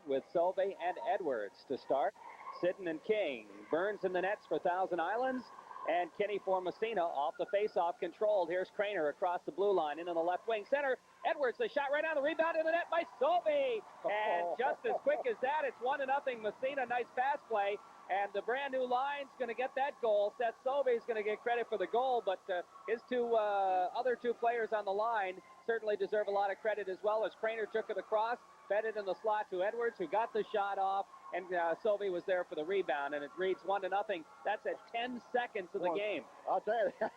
with Solvay and Edwards to start. Sitten and King. Burns in the nets for Thousand Islands. And Kinney for Massena off the face-off, controlled. Here's Craner across the blue line, in on the left wing center. Edwards, the shot right on the rebound in the net by Solvay. And just as quick as that, it's 1-0 Massena. Nice pass play. And the brand new line's going to get that goal. Seth Solvay's going to get credit for the goal, but his other two players on the line certainly deserve a lot of credit as well, as Craner took it across, fed it in the slot to Edwards, who got the shot off, and Solvay was there for the rebound, and it reads 1-0. That's at 10 seconds of the game. I'll tell you,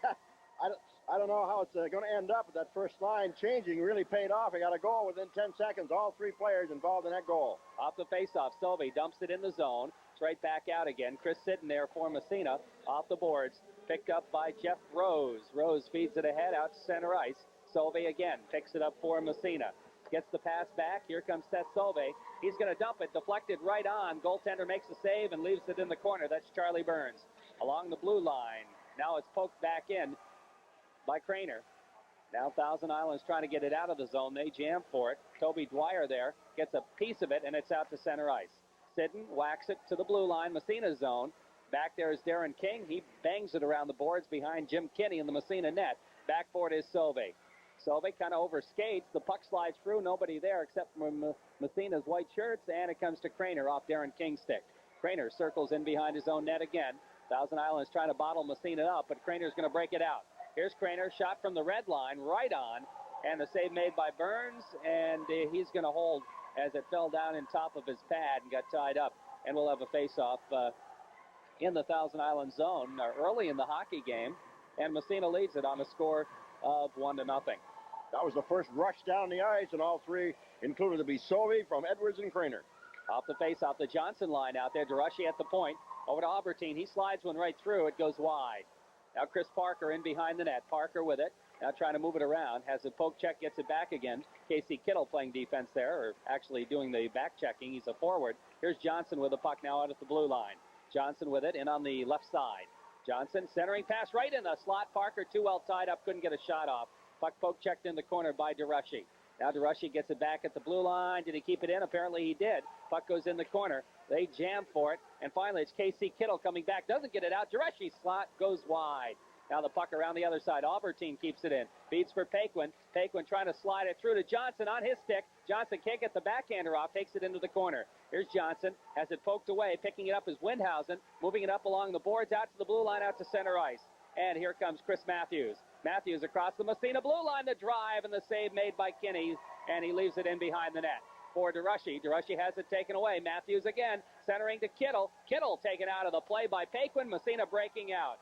I don't know how it's going to end up, but that first line changing really paid off. He got a goal within 10 seconds. All three players involved in that goal. Off the faceoff, Solvay dumps it in the zone. It's right back out again. Chris sitting there for Massena. Off the boards, picked up by Jeff Rose. Rose feeds it ahead out to center ice. Solvay again picks it up for Massena. Gets the pass back. Here comes Seth Solvay. He's going to dump it. Deflected right on. Goaltender makes a save and leaves it in the corner. That's Charlie Burns. Along the blue line. Now it's poked back in by Craner. Now Thousand Islands trying to get it out of the zone. They jam for it. Toby Dwyer there gets a piece of it, and it's out to center ice. Sitten whacks it to the blue line, Massena's zone. Back there is Darren King. He bangs it around the boards behind Jim Kinney in the Massena net. Back for it is Solvay. Solvay kind of overskates. The puck slides through. Nobody there except for Massena's white shirts, and it comes to Craner off Darren King's stick. Craner circles in behind his own net again. Thousand Islands trying to bottle Massena up, but Craner's going to break it out. Here's Craner, shot from the red line, right on, and the save made by Burns, and he's going to hold as it fell down in top of his pad and got tied up, and we'll have a face-off in the Thousand Islands zone early in the hockey game, and Massena leads it on a score of 1-0. That was the first rush down the ice, and all three included to be Solvay from Edwards and Craner. Off the face-off, the Johnson line out there. DeRushy at the point. Over to Albertine. He slides one right through. It goes wide. Now Chris Parker in behind the net. Parker with it. Now trying to move it around. Has a poke check, gets it back again. Casey Kittle playing defense there, or actually doing the back checking. He's a forward. Here's Johnson with the puck now out at the blue line. Johnson with it in on the left side. Johnson centering pass right in the slot. Parker too well tied up. Couldn't get a shot off. Puck poke checked in the corner by DeRushy. Now DeRushy gets it back at the blue line. Did he keep it in? Apparently he did. Puck goes in the corner. They jam for it. And finally it's Casey Kittle coming back. Doesn't get it out. DeRushy's slot goes wide. Now the puck around the other side. Albertine keeps it in. Beats for Paquin. Paquin trying to slide it through to Johnson on his stick. Johnson can't get the backhander off. Takes it into the corner. Here's Johnson. Has it poked away. Picking it up is Windhausen. Moving it up along the boards. Out to the blue line. Out to center ice. And here comes Chris Matthews. Matthews across the Massena blue line. The drive and the save made by Kinney. And he leaves it in behind the net for DeRushy. DeRushy has it taken away. Matthews again. Centering to Kittle. Kittle taken out of the play by Paquin. Massena breaking out.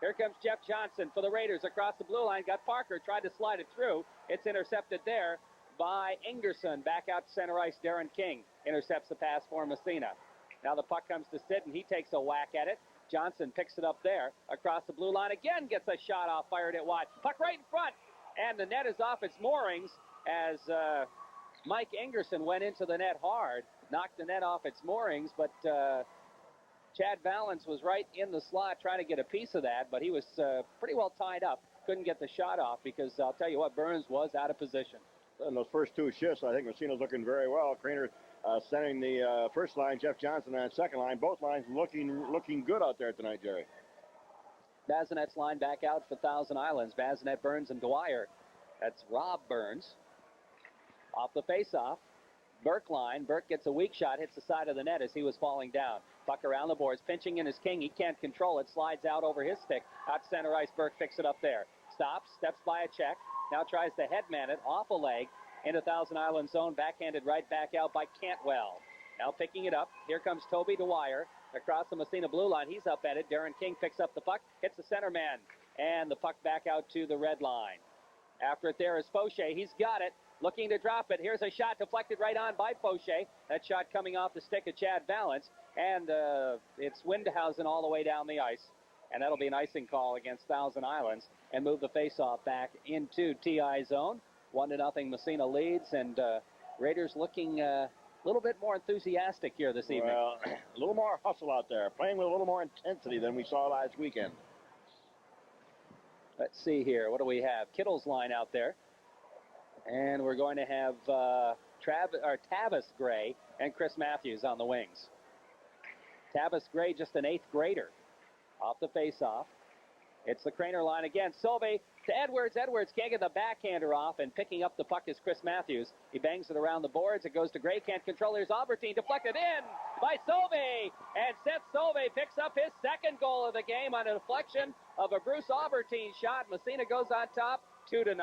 Here comes Jeff Johnson for the Raiders across the blue line. Got Parker. Tried to slide it through. It's intercepted there by Ingerson. Back out to center ice. Darren King intercepts the pass for Massena. Now the puck comes to Sitten. He takes a whack at it. Johnson picks it up there across the blue line. Again gets a shot off. Fired it wide. Puck right in front. And the net is off its moorings as Mike Ingerson went into the net hard. Knocked the net off its moorings. But Chad Valance was right in the slot trying to get a piece of that. But he was pretty well tied up. Couldn't get the shot off because I'll tell you what, Burns was out of position. In those first two shifts, I think Massena's looking very well. Craner sending the first line, Jeff Johnson on the second line. Both lines looking good out there tonight, Jerry. Bazinet's line back out for Thousand Islands. Bazinet, Burns, and Dwyer. That's Rob Burns. Off the face-off. Burke line. Burke gets a weak shot, hits the side of the net as he was falling down. Puck around the boards. Pinching in his King. He can't control it. Slides out over his stick. Out center ice. Burke picks it up there. Stops. Steps by a check. Now tries to headman it off a leg. Into Thousand Islands zone, backhanded right back out by Cantwell. Now picking it up. Here comes Toby Dwyer across the Massena blue line. He's up at it. Darren King picks up the puck, hits the center man, and the puck back out to the red line. After it there is Fauché. He's got it. Looking to drop it. Here's a shot deflected right on by Fauché. That shot coming off the stick of Chad Valance. And it's Windhausen all the way down the ice. And that'll be an icing call against Thousand Islands and move the faceoff back into TI zone. 1-0 Massena leads, and Raiders looking a little bit more enthusiastic here this evening. Well, a little more hustle out there, playing with a little more intensity than we saw last weekend. Let's see here. What do we have? Kittle's line out there. And we're going to have Tavis Gray and Chris Matthews on the wings. Tavis Gray, just an 8th grader. Off the face-off. It's the Craner line again. Sauvé to Edwards. Edwards can't get the backhander off, and picking up the puck is Chris Matthews. He bangs it around the boards. It goes to Gray. Can't control. Here's Albertine deflected in by Sauvé. And Seth Sauvé picks up his 2nd goal of the game on a deflection of a Bruce Albertine shot. Massena goes on top, 2-0.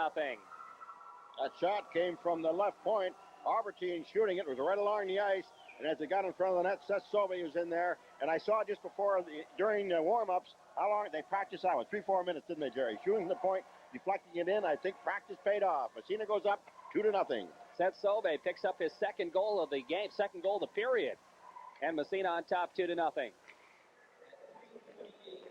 That shot came from the left point. Albertine shooting it. It was right along the ice. And as it got in front of the net, Seth Sauvé was in there. And I saw just before, during the warm-ups, how long they practiced that was 3-4 minutes, didn't they, Jerry? Shooting the point, deflecting it in. I think practice paid off. Massena goes up 2-0. Seth Sauvé picks up his 2nd goal of the game, 2nd goal of the period. And Massena on top 2-0.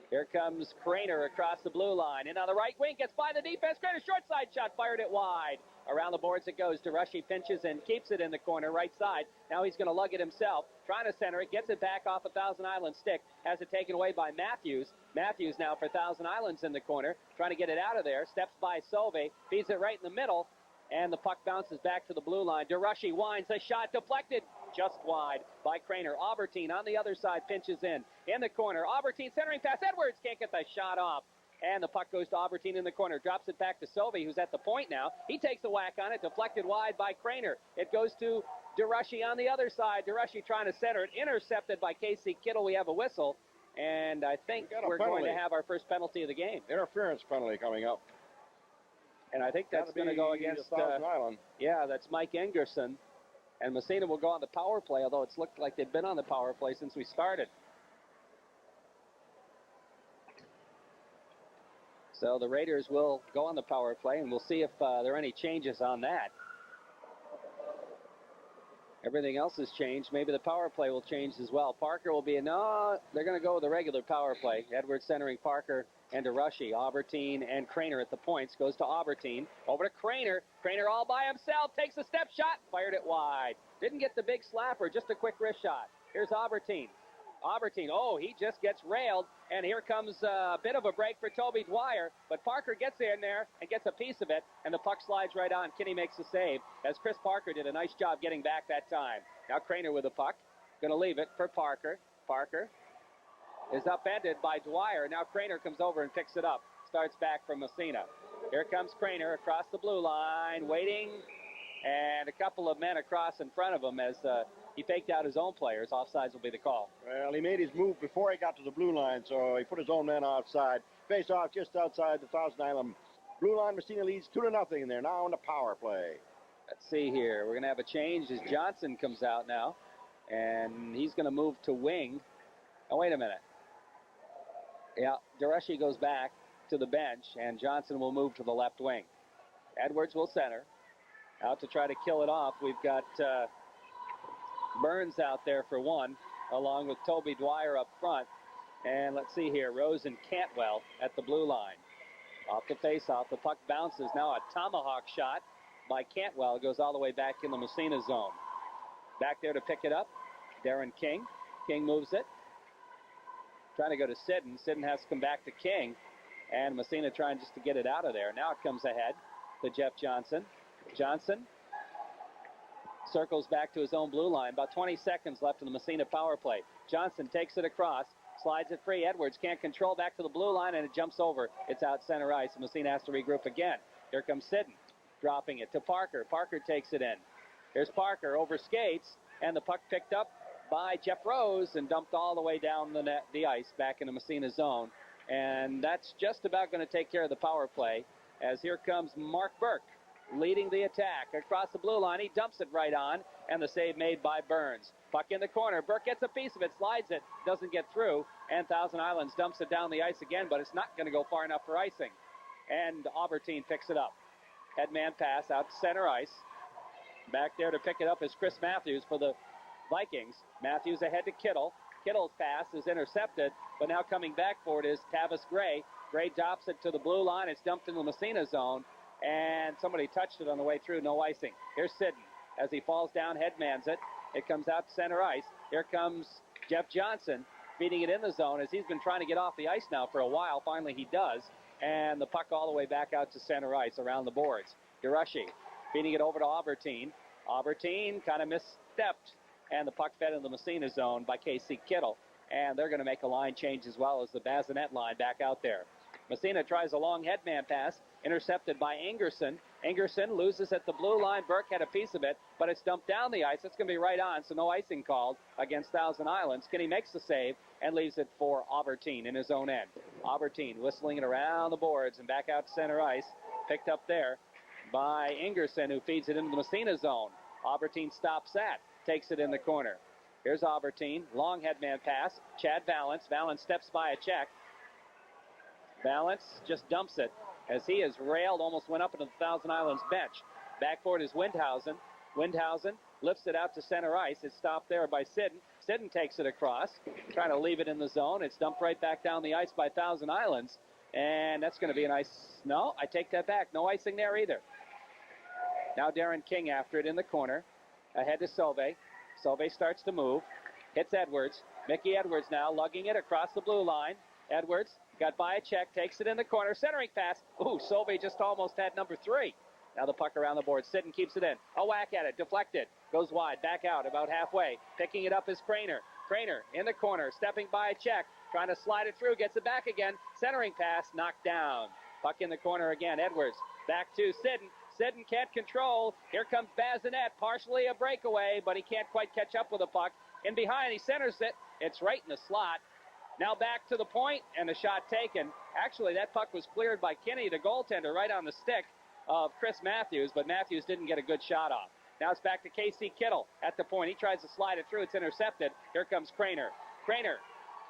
Here comes Craner across the blue line. In on the right wing, gets by the defense. Craner short side shot, fired it wide. Around the boards it goes. DeRushy pinches and keeps it in the corner, right side. Now he's going to lug it himself. Trying to center it, gets it back off a Thousand Island stick. Has it taken away by Matthews. Matthews now for Thousand Islands in the corner. Trying to get it out of there. Steps by Sauvé. Feeds it right in the middle. And the puck bounces back to the blue line. DeRushy winds a shot deflected just wide by Craner. Albertine on the other side pinches in the corner. Albertine centering pass. Edwards can't get the shot off. And the puck goes to Albertine in the corner. Drops it back to Sauvé, who's at the point now. He takes a whack on it. Deflected wide by Craner. It goes to DeRushy on the other side. DeRushy trying to center it. Intercepted by Casey Kittle. We have a whistle. And I think we're going to have our first penalty of the game. Interference penalty coming up. And I think that's going to go against Thousand Island. Yeah, that's Mike Engerson. And Massena will go on the power play, although it's looked like they've been on the power play since we started. So the Raiders will go on the power play, and we'll see if there are any changes on that. Everything else has changed. Maybe the power play will change as well. Parker will be no, they're going to go with the regular power play. Edwards centering Parker and DeRushy. Albertine and Craner at the points. Goes to Albertine. Over to Craner. Craner all by himself. Takes a step shot. Fired it wide. Didn't get the big slapper. Just a quick wrist shot. Here's Albertine. Albertine, oh, he just gets railed, and here comes a bit of a break for Toby Dwyer, but Parker gets in there and gets a piece of it, and the puck slides right on. Kinney makes the save, as Chris Parker did a nice job getting back that time. Now Craner with the puck, going to leave it for Parker. Parker is upended by Dwyer. Now Craner comes over and picks it up. Starts back from Massena. Here comes Craner across the blue line, waiting, and a couple of men across in front of him as he faked out his own players. Offsides will be the call. Well, he made his move before he got to the blue line, so he put his own men offside. Face off just outside the Thousand Island blue line. Massena leads 2-0, and they're now on the power play. Let's see here. We're going to have a change as Johnson comes out now, and he's going to move to wing. Oh, wait a minute. Yeah, DeRushy goes back to the bench, and Johnson will move to the left wing. Edwards will center. Out to try to kill it off. We've got Burns out there for one, along with Toby Dwyer up front. And let's see here, Rose and Cantwell at the blue line. Off the face-off, the puck bounces. Now a tomahawk shot by Cantwell. It goes all the way back in the Massena zone. Back there to pick it up, Darren King. King moves it. Trying to go to Sidden. Sidden has to come back to King. And Massena trying just to get it out of there. Now it comes ahead to Jeff Johnson. Johnson circles back to his own blue line. About 20 seconds left in the Massena power play. Johnson takes it across, slides it free. Edwards can't control, back to the blue line, and it jumps over. It's out center ice. Massena has to regroup again. Here comes Sidden, dropping it to Parker. Parker takes it in. Here's Parker over skates, and the puck picked up by Jeff Rose and dumped all the way down the ice back in the Massena zone. And that's just about going to take care of the power play, as here comes Mark Burke leading the attack across the blue line. He dumps it right on, and the save made by Burns. Puck in the corner. Burke gets a piece of it, slides it, doesn't get through, and Thousand Islands dumps it down the ice again, but it's not going to go far enough for icing. And Albertine picks it up. Headman pass out to center ice. Back there to pick it up is Chris Matthews for the Vikings. Matthews ahead to Kittle. Kittle's pass is intercepted, but now coming back for it is Tavis Gray. Gray drops it to the blue line. It's dumped in the Massena zone, and somebody touched it on the way through. No icing. Here's Sidden. As he falls down, headmans it. It comes out to center ice. Here comes Jeff Johnson feeding it in the zone as he's been trying to get off the ice now for a while. Finally he does, and the puck all the way back out to center ice around the boards. DeRushy feeding it over to Albertine. Albertine kind of misstepped, and the puck fed into the Massena zone by Casey Kittle. And they're going to make a line change as well as the Bazinet line back out there. Massena tries a long headman pass, intercepted by Ingerson. Ingerson loses at the blue line. Burke had a piece of it, but it's dumped down the ice. It's going to be right on, so no icing called against Thousand Islands. Kinney makes the save and leaves it for Albertine in his own end. Albertine whistling it around the boards and back out to center ice. Picked up there by Ingerson, who feeds it into the Massena zone. Albertine stops that, takes it in the corner. Here's Albertine, long headman pass. Chad Valance. Valance steps by a check. Valance just dumps it as he is railed, almost went up into the Thousand Islands bench. Backboard is Windhausen. Windhausen lifts it out to center ice. It's stopped there by Sidden. Sidden takes it across, trying to leave it in the zone. It's dumped right back down the ice by Thousand Islands. And that's going to be a nice... No, I take that back. No icing there either. Now Darren King after it in the corner. Ahead to Sauve. Sauve starts to move. Hits Edwards. Mickey Edwards now lugging it across the blue line. Edwards got by a check, takes it in the corner. Centering pass. Ooh, Sauve just almost had number 3. Now the puck around the board. Sidden keeps it in. A whack at it. Deflected. Goes wide. Back out about halfway. Picking it up is Craner. Craner in the corner. Stepping by a check. Trying to slide it through. Gets it back again. Centering pass. Knocked down. Puck in the corner again. Edwards. Back to Sidden. Sidden can't control. Here comes Bazinet. Partially a breakaway, but he can't quite catch up with the puck. In behind, he centers it. It's right in the slot. Now back to the point, and the shot taken. Actually, that puck was cleared by Kinney, the goaltender, right on the stick of Chris Matthews, but Matthews didn't get a good shot off. Now it's back to Casey Kittle at the point. He tries to slide it through. It's intercepted. Here comes Craner. Craner.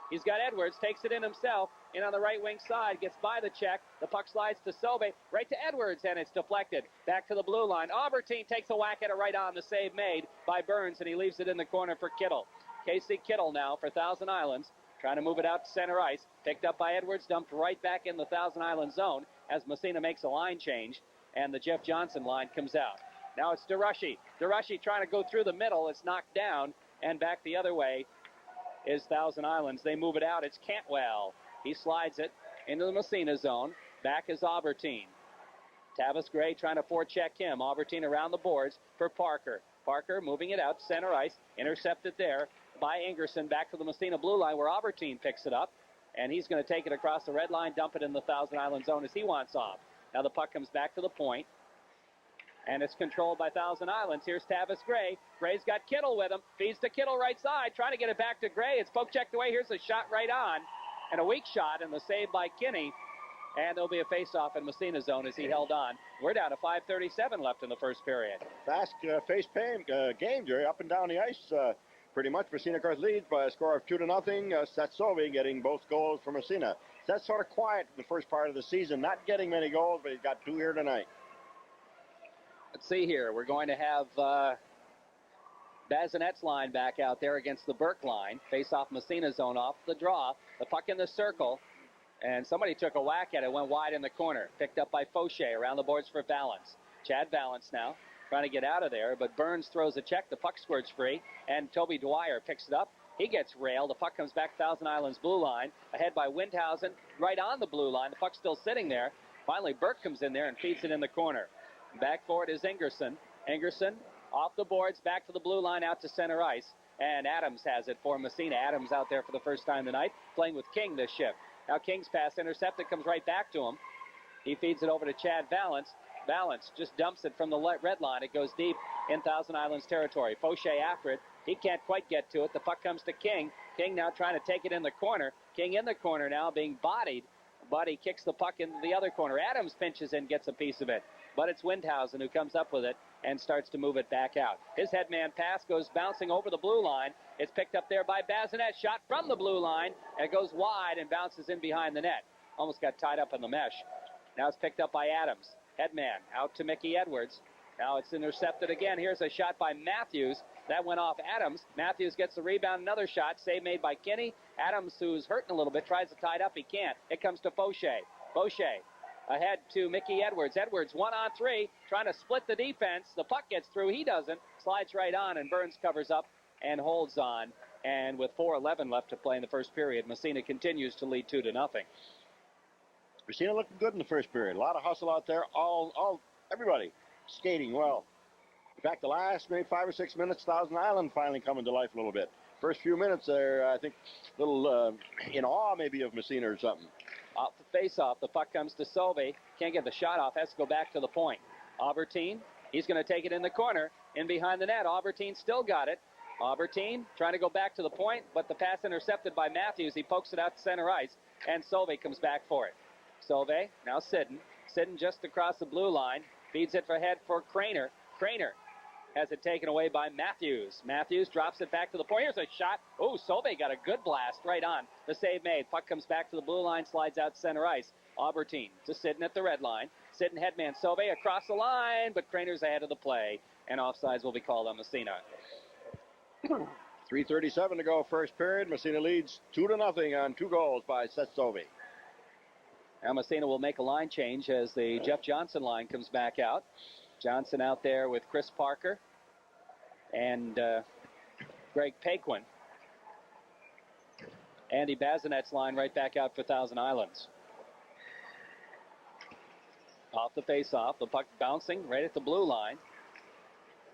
He's got Edwards, takes it in himself, in on the right wing side, gets by the check. The puck slides to Sauve, right to Edwards, and it's deflected. Back to the blue line. Albertine takes a whack at it right on, the save made by Burns, and he leaves it in the corner for Kittle. Casey Kittle now for Thousand Islands, trying to move it out to center ice. Picked up by Edwards, dumped right back in the Thousand Islands zone as Massena makes a line change, and the Jeff Johnson line comes out. Now it's DeRushy. DeRushy trying to go through the middle. It's knocked down, and back the other way is Thousand Islands. They move it out. It's Cantwell. He slides it into the Massena zone. Back is Albertine. Tavis Gray trying to forecheck him. Albertine around the boards for Parker. Parker moving it out to center ice. Intercepted there by Ingerson. Back to the Massena blue line where Albertine picks it up. And he's going to take it across the red line, dump it in the Thousand Island zone as he wants off. Now the puck comes back to the point. And it's controlled by Thousand Islands. Here's Tavis Gray. Gray's got Kittle with him. Feeds to Kittle right side. Trying to get it back to Gray. It's poke checked away. Here's a shot right on. And a weak shot and the save by Kinney. And there'll be a face-off in Massena zone as he held on. We're down to 5:37 left in the first period. Fast game, Jerry, up and down the ice. Pretty much Massena Coast leads by a score of 2-0. Setsovi getting both goals for Massena. That's sort of quiet in the first part of the season. Not getting many goals, but he's got 2 here tonight. Let's see here. We're going to have Bazinet's line back out there against the Burke line. Face-off Massena zone off the draw. The puck in the circle. And somebody took a whack at it. Went wide in the corner. Picked up by Fauché around the boards for Valance. Chad Valance now trying to get out of there. But Burns throws a check. The puck squirts free. And Toby Dwyer picks it up. He gets railed. The puck comes back Thousand Islands blue line. Ahead by Windhausen. Right on the blue line. The puck's still sitting there. Finally, Burke comes in there and feeds it in the corner. Back for it is Ingerson. Ingerson off the boards, back to the blue line, out to center ice. And Adams has it for Massena. Adams out there for the first time tonight, playing with King this shift. Now King's pass intercepted, comes right back to him. He feeds it over to Chad Valance. Valance just dumps it from the red line. It goes deep in Thousand Islands territory. Fauché after it. He can't quite get to it. The puck comes to King. King now trying to take it in the corner. King in the corner now being bodied, but he kicks the puck into the other corner. Adams pinches in, gets a piece of it. But it's Windhausen who comes up with it and starts to move it back out. His headman pass goes bouncing over the blue line. It's picked up there by Bazinet. Shot from the blue line. And it goes wide and bounces in behind the net. Almost got tied up in the mesh. Now it's picked up by Adams. Headman out to Mickey Edwards. Now it's intercepted again. Here's a shot by Matthews. That went off Adams. Matthews gets the rebound. Another shot. Save made by Kinney. Adams, who's hurting a little bit, tries to tie it up. He can't. It comes to Fauché. Fauché ahead to Mickey Edwards. Edwards 1-on-3, trying to split the defense. The puck gets through. He doesn't. Slides right on, and Burns covers up and holds on. And with 4:11 left to play in the first period, Massena continues to lead 2-0. Massena looking good in the first period. A lot of hustle out there. Everybody skating well. In fact, the last maybe 5 or 6 minutes, Thousand Island finally coming to life a little bit. First few minutes there, I think, a little in awe maybe of Massena or something. Off the face-off, the puck comes to Solvay. Can't get the shot off, has to go back to the point. Aubertine, he's going to take it in the corner, in behind the net. Aubertine still got it. Aubertine trying to go back to the point, but the pass intercepted by Matthews. He pokes it out to center ice, and Solvay comes back for it. Solvay, now Sidden. Sidden just across the blue line. Feeds it for head for Craner. Craner has it taken away by Matthews. Matthews drops it back to the point. Here's a shot. Oh, Solvay got a good blast right on. The save made. Puck comes back to the blue line, slides out center ice. Aubertine to Sidden at the red line. Sidden headman Solvay across the line, but Craner's ahead of the play, and offsides will be called on Massena. 3:37 to go first period. Massena leads 2-0 on 2 goals by Seth Solvay. Now Massena will make a line change as the Jeff Johnson line comes back out. Johnson out there with Chris Parker and Greg Paquin. Andy Bazinet's line right back out for Thousand Islands. Off the face-off, the puck bouncing right at the blue line.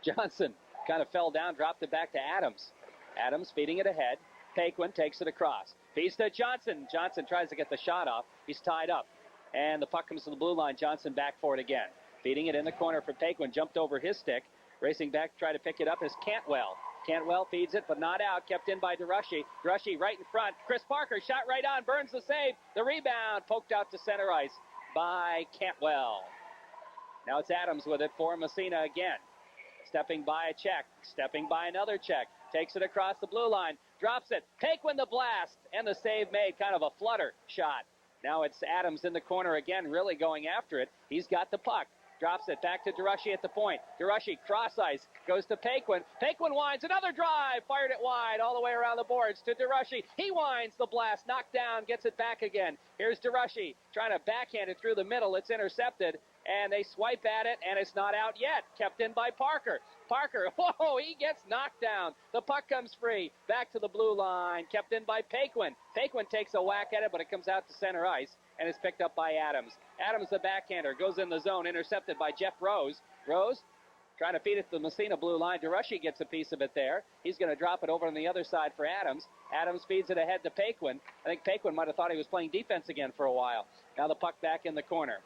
Johnson kind of fell down, dropped it back to Adams. Adams feeding it ahead. Paquin takes it across. Feeds to Johnson. Johnson tries to get the shot off. He's tied up. And the puck comes to the blue line. Johnson back for it again. Feeding it in the corner for Paquin. Jumped over his stick. Racing back to try to pick it up is Cantwell. Cantwell feeds it, but not out. Kept in by DeRushy. DeRushy right in front. Chris Parker shot right on. Burns the save. The rebound poked out to center ice by Cantwell. Now it's Adams with it for Massena again. Stepping by a check. Stepping by another check. Takes it across the blue line. Drops it. Paquin the blast. And the save made. Kind of a flutter shot. Now it's Adams in the corner again, really going after it. He's got the puck. Drops it back to DeRushy at the point. DeRushy cross ice. Goes to Paquin. Paquin winds. Another drive. Fired it wide all the way around the boards to DeRushy. He winds the blast. Knocked down. Gets it back again. Here's DeRushy trying to backhand it through the middle. It's intercepted. And they swipe at it, and it's not out yet. Kept in by Parker. Parker, whoa, he gets knocked down. The puck comes free. Back to the blue line. Kept in by Paquin. Paquin takes a whack at it, but it comes out to center ice, and is picked up by Adams. Adams, the backhander, goes in the zone, intercepted by Jeff Rose. Rose trying to feed it to the Massena blue line. DeRushy gets a piece of it there. He's going to drop it over on the other side for Adams. Adams feeds it ahead to Paquin. I think Paquin might have thought he was playing defense again for a while. Now the puck back in the corner.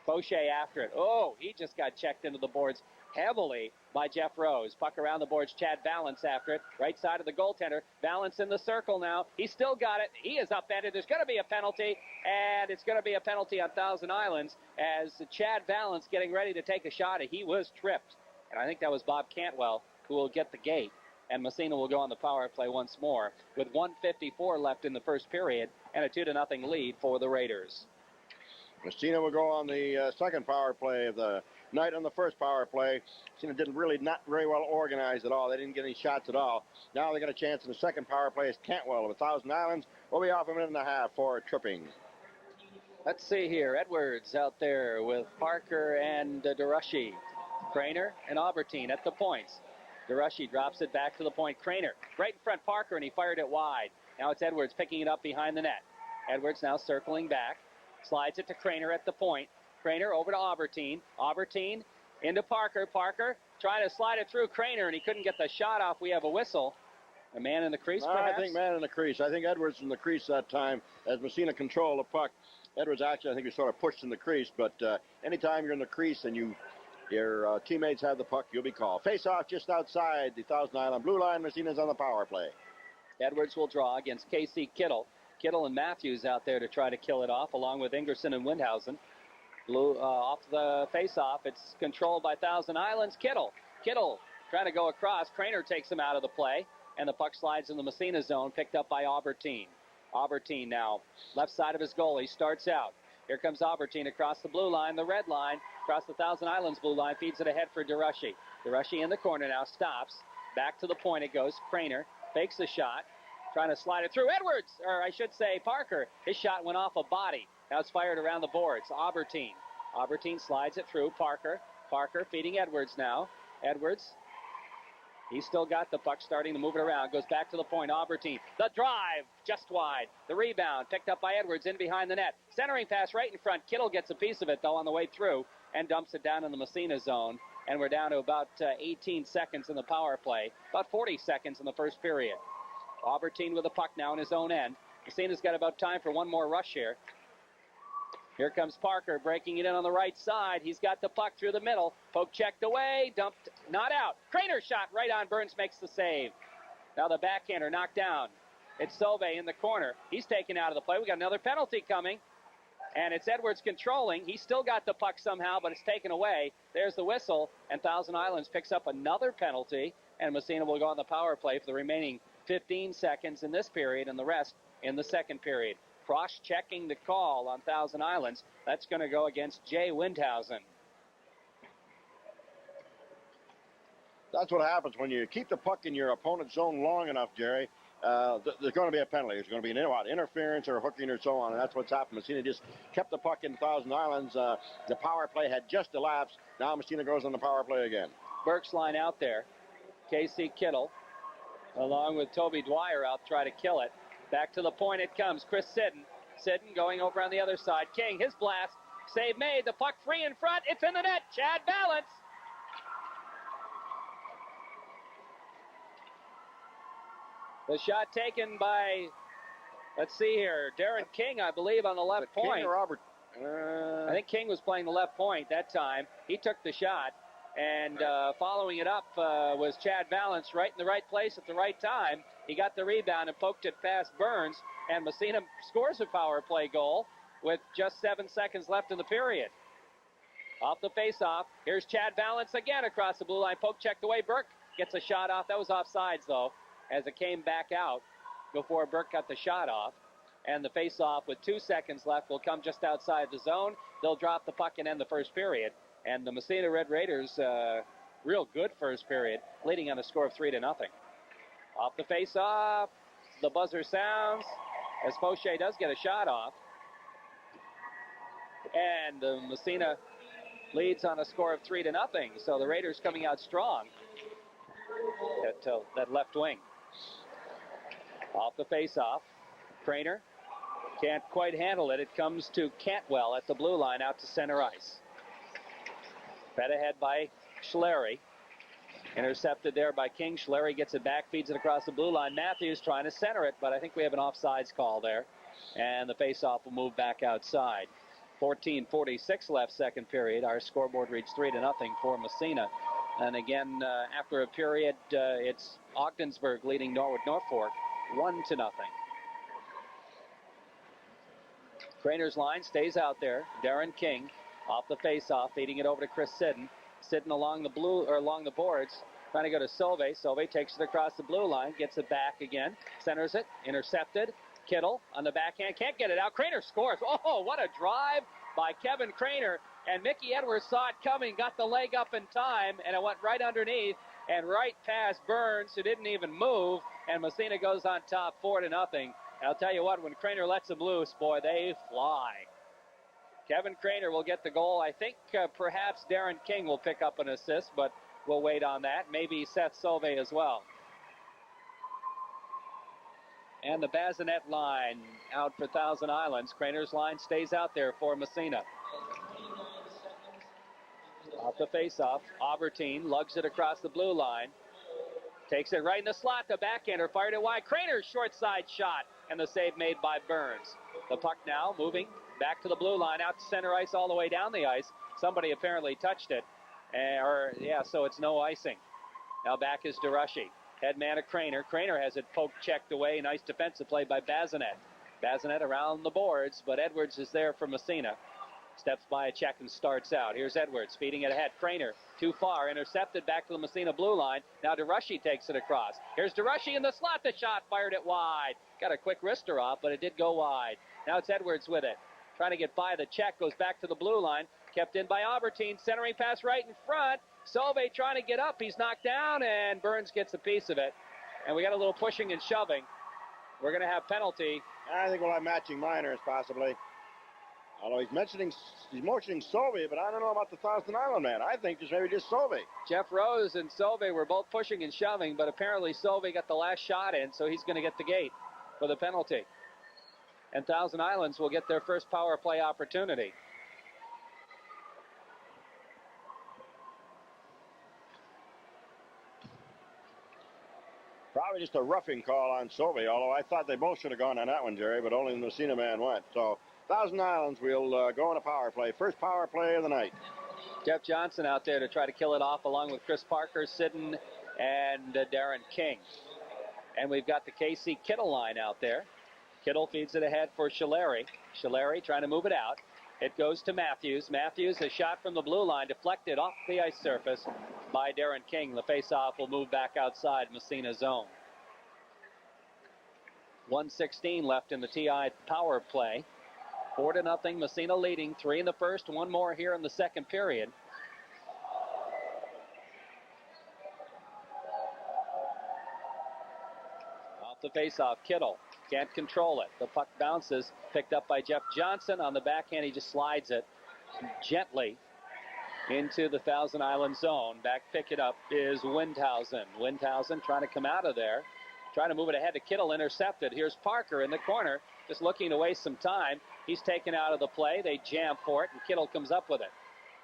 Fauché after it. Oh, he just got checked into the boards heavily by Jeff Rose. Puck around the boards. Chad Valance after it. Right side of the goaltender. Valance in the circle now. He's still got it. He is upended. There's going to be a penalty, and it's going to be a penalty on Thousand Islands as Chad Valance getting ready to take a shot. He was tripped, and I think that was Bob Cantwell who will get the gate, and Massena will go on the power play once more with 1:54 left in the first period and a 2-0 lead for the Raiders. Massena will go on the second power play of the night. On the first power play, Massena didn't really not very well organized at all. They didn't get any shots at all. Now they got a chance in the second power play as Cantwell of Thousand Islands will be off a minute and a half for tripping. Let's see here. Edwards out there with Parker and DeRushy. Craner and Aubertine at the points. DeRushy drops it back to the point. Craner right in front Parker, and he fired it wide. Now it's Edwards picking it up behind the net. Edwards now circling back. Slides it to Craner at the point. Craner over to Aubertine. Aubertine into Parker. Parker trying to slide it through Craner, and he couldn't get the shot off. We have a whistle. A man in the crease, perhaps? I think man in the crease. I think Edwards in the crease that time as Massena controlled the puck. Edwards actually, I think, was sort of pushed in the crease, but anytime you're in the crease and your teammates have the puck, you'll be called. Face-off just outside the Thousand Island blue line. Massena's on the power play. Edwards will draw against Casey Kittle. Kittle and Matthews out there to try to kill it off, along with Ingerson and Windhausen. Off the face-off, it's controlled by Thousand Islands. Kittle trying to go across. Craner takes him out of the play, and the puck slides in the Massena zone, picked up by Aubertine. Aubertine now, left side of his goal. He starts out. Here comes Aubertine across the blue line, the red line, across the Thousand Islands blue line, feeds it ahead for DeRushy. DeRushy in the corner now, stops. Back to the point it goes. Craner fakes the shot. Trying to slide it through. Edwards, or I should say Parker. His shot went off a body. Now it's fired around the boards. Aubertine. Aubertine slides it through. Parker feeding Edwards now. Edwards. He's still got the puck, starting to move it around. Goes back to the point. Aubertine. The drive just wide. The rebound picked up by Edwards in behind the net. Centering pass right in front. Kittle gets a piece of it, though, on the way through and dumps it down in the Massena zone. and we're down to about 18 seconds in the power play, about 40 seconds in the first period. Albertine with the puck now in his own end. Massena's got about time for one more rush here. Here comes Parker breaking it in on the right side. He's got the puck through the middle. Poke checked away, dumped, not out. Craner shot right on. Burns makes the save. Now the backhander knocked down. It's Sauvé in the corner. He's taken out of the play. We got another penalty coming. And it's Edwards controlling. He's still got the puck somehow, but it's taken away. There's the whistle, and Thousand Islands picks up another penalty, and Massena will go on the power play for the remaining 15 seconds in this period and the rest in the second period. Cross-checking the call on Thousand Islands. That's going to go against Jay Windhausen. That's what happens when you keep the puck in your opponent's zone long enough, Jerry. There's going to be a penalty. There's going to be an interference or hooking or so on, and that's what's happened. Massena just kept the puck in Thousand Islands. The power play had just elapsed. Now Massena goes on the power play again. Burke's line out there. Casey Kittle, along with Toby Dwyer, out to try to kill it. Back to the point it comes. Chris Sidden. Sidden going over on the other side. King, his blast. Save made. The puck free in front. It's in the net. Chad Balance. The shot taken by, let's see here, Darren King, I believe, on the left point. King or Robert? I think King was playing the left point that time. He took the shot, and following it up was Chad Balance, right in the right place at the right time. He got the rebound and poked it past Burns, and Massena scores a power play goal with just 7 seconds left in the period. Off the face-off, here's Chad Balance again across the blue line. Poke checked away. Burke gets a shot off. That was offsides, though, as it came back out before Burke got the shot off. And the face-off with 2 seconds left will come just outside the zone. They'll drop the puck and end the first period. And the Massena Red Raiders, real good first period, leading on a score of 3-0. Off the face-off, the buzzer sounds as Fauché does get a shot off. And Massena leads on a score of 3-0. So the Raiders coming out strong at that left wing. Off the face-off, Craner can't quite handle it. It comes to Cantwell at the blue line out to center ice. Fed ahead by Schlery. Intercepted there by King. Schlery gets it back, feeds it across the blue line. Matthews trying to center it, but I think we have an offsides call there. And the face-off will move back outside. 14:46 left second period. Our scoreboard reads 3-0 for Massena. And again, after a period, it's Ogdensburg leading Norfolk 1-0. Craner's line stays out there. Darren King off the face-off, feeding it over to Chris Sidden. Sidden along the boards, trying to go to Sauvé. Sauvé takes it across the blue line, gets it back again, centers it, intercepted. Kittle on the backhand, can't get it out. Craner scores. Oh, what a drive by Kevin Craner. And Mickey Edwards saw it coming, got the leg up in time, and it went right underneath and right past Burns, who didn't even move. And Massena goes on top 4-0. And I'll tell you what, when Craner lets them loose, boy, they fly. Kevin Craner will get the goal. I think perhaps Darren King will pick up an assist, but we'll wait on that. Maybe Seth Sauvé as well. And the Bazinet line out for Thousand Islands. Craner's line stays out there for Massena. Off the face-off, Albertine lugs it across the blue line. Takes it right in the slot. The backhander fired it wide. Craner's short side shot, and the save made by Burns. The puck now moving back to the blue line, out to center ice, all the way down the ice. Somebody apparently touched it. So it's no icing. Now back is DeRushy. Head man of Craner. Craner has it poked, checked away. Nice defensive play by Bazinet. Bazinet around the boards, but Edwards is there for Massena. Steps by a check and starts out. Here's Edwards feeding it ahead. Craner too far. Intercepted back to the Massena blue line. Now DeRushy takes it across. Here's DeRushy in the slot. The shot fired it wide. Got a quick wrister off, but it did go wide. Now it's Edwards with it. Trying to get by the check. Goes back to the blue line. Kept in by Albertine. Centering pass right in front. Sauvé trying to get up. He's knocked down, and Burns gets a piece of it. And we got a little pushing and shoving. We're going to have penalty. I think we'll have matching minors, possibly. Although he's mentioning Sauvé, but I don't know about the Thousand Island man. I think maybe just Sauvé. Jeff Rose and Sauvé were both pushing and shoving, but apparently Sauvé got the last shot in, so he's going to get the gate for the penalty. And Thousand Islands will get their first power play opportunity. probably just a roughing call on Sobey, although I thought they both should have gone on that one, Jerry, but only the Massena man went. So, Thousand Islands will go on a power play. First power play of the night. Jeff Johnson out there to try to kill it off along with Chris Parker, Sidden, and Darren King. And we've got the KC Kittle line out there. Kittle feeds it ahead for Sholari. Sholari trying to move it out. It goes to Matthews. Matthews, a shot from the blue line, deflected off the ice surface by Darren King. The faceoff will move back outside Massena zone. 1:16 left in the TI power play. 4-0, Massena leading. 3 in the first, 1 more here in the second period. Off the faceoff, Kittle can't control it. The puck bounces, picked up by Jeff Johnson. On the backhand, he just slides it gently into the Thousand Island zone. Back pick it up is Windhausen. Windhausen trying to come out of there. Trying to move it ahead to Kittle, intercepted. Here's Parker in the corner, just looking to waste some time. He's taken out of the play. They jam for it, and Kittle comes up with it.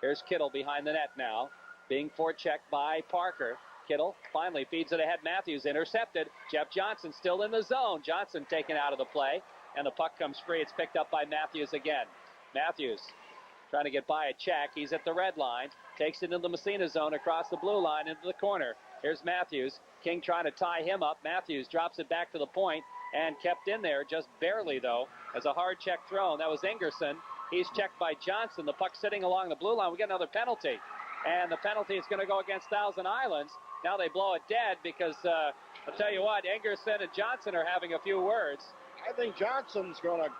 Here's Kittle behind the net now, being forechecked by Parker. Kittle finally feeds it ahead. Matthews intercepted. Jeff Johnson still in the zone. Johnson taken out of the play, and the puck comes free. It's picked up by Matthews again. Matthews trying to get by a check. He's at the red line. Takes it into the Massena zone across the blue line into the corner. Here's Matthews. King trying to tie him up. Matthews drops it back to the point and kept in there just barely, though, as a hard check thrown. That was Ingerson. He's checked by Johnson. The puck sitting along the blue line. We get another penalty. And the penalty is going to go against Thousand Islands. Now they blow it dead because, I'll tell you what, Ingerson and Johnson are having a few words. I think Johnson's going to,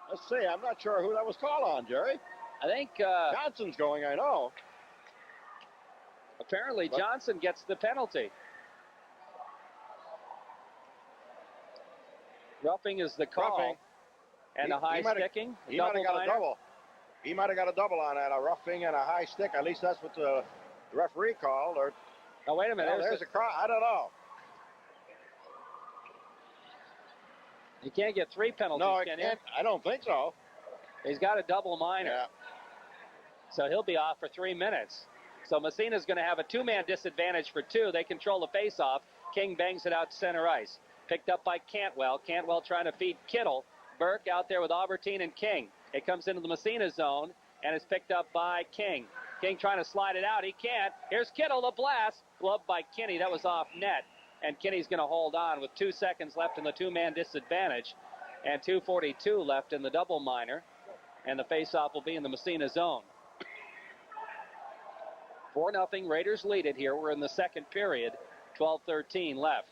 let's see, I'm not sure who that was called on, Jerry. I think Johnson's going, I know. Apparently Johnson gets the penalty. Roughing is the call. Roughing. And a high sticking. He might have got a double. He might have got a double on that, a roughing and a high stick. At least that's what the referee called. Or, oh, wait a minute. There's a cross. I don't know. You can't get 3 penalties, no, can you? I don't think so. He's got a double minor. Yeah. So he'll be off for 3 minutes. So Massena's going to have a 2-man disadvantage for 2. They control the faceoff. King bangs it out to center ice. Picked up by Cantwell. Cantwell trying to feed Kittle. Burke out there with Albertine and King. It comes into the Massena zone and is picked up by King. King trying to slide it out. He can't. Here's Kittle, the blast. Gloved by Kinney. That was off net. And Kinney's going to hold on with 2 seconds left in the 2-man disadvantage. And 2:42 left in the double minor. And the faceoff will be in the Massena zone. 4-0. Raiders lead it here. We're in the second period. 12:13 left.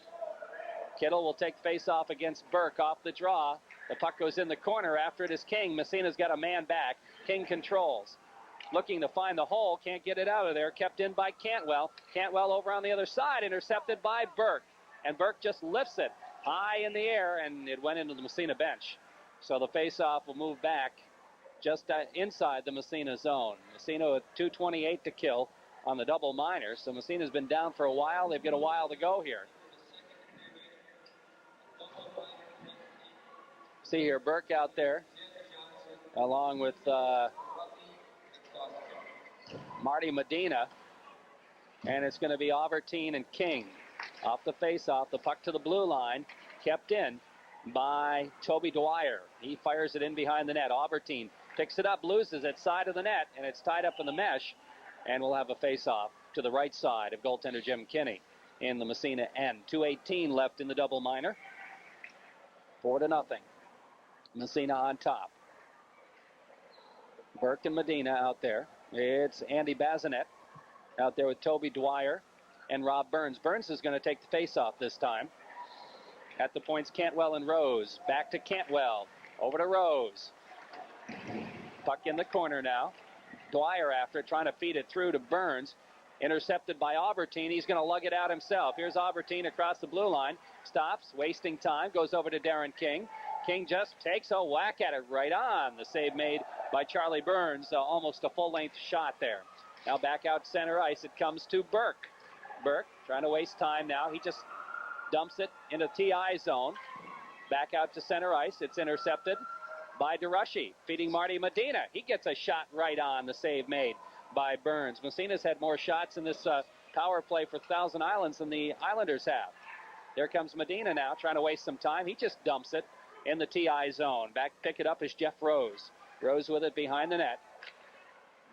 Kittle will take faceoff against Burke off the draw. The puck goes in the corner. After it is King. Massena's got a man back. King controls. Looking to find the hole. Can't get it out of there. Kept in by Cantwell. Cantwell over on the other side. Intercepted by Burke. And Burke just lifts it high in the air, and it went into the Massena bench. So the faceoff will move back just inside the Massena zone. Massena with 2:28 to kill on the double minor. So Massena's been down for a while. They've got a while to go here. See here, Burke out there, along with Marty Medina. And it's going to be Albertine and King. Off the face-off, the puck to the blue line, kept in by Toby Dwyer. He fires it in behind the net. Albertine picks it up, loses it, side of the net, and it's tied up in the mesh. And we'll have a face-off to the right side of goaltender Jim Kinney in the Massena end. 2:18 left in the double minor. 4-0. Massena on top. Burke and Medina out there. It's Andy Bazinet out there with Toby Dwyer and Rob Burns. Burns is going to take the face-off this time. At the points, Cantwell and Rose. Back to Cantwell. Over to Rose. Puck in the corner now. Dwyer after it, trying to feed it through to Burns. Intercepted by Albertine. He's going to lug it out himself. Here's Albertine across the blue line. Stops, wasting time. Goes over to Darren King. King just takes a whack at it right on. The save made by Charlie Burns. Almost a full-length shot there. Now back out center ice. It comes to Burke. Burke trying to waste time now. He just dumps it into TI zone. Back out to center ice. It's intercepted by DeRushy. Feeding Marty Medina. He gets a shot right on. The save made by Burns. Massena's had more shots in this power play for Thousand Islands than the Islanders have. There comes Medina now, trying to waste some time. He just dumps it in the TI zone. Back pick it up is Jeff Rose. Rose with it behind the net.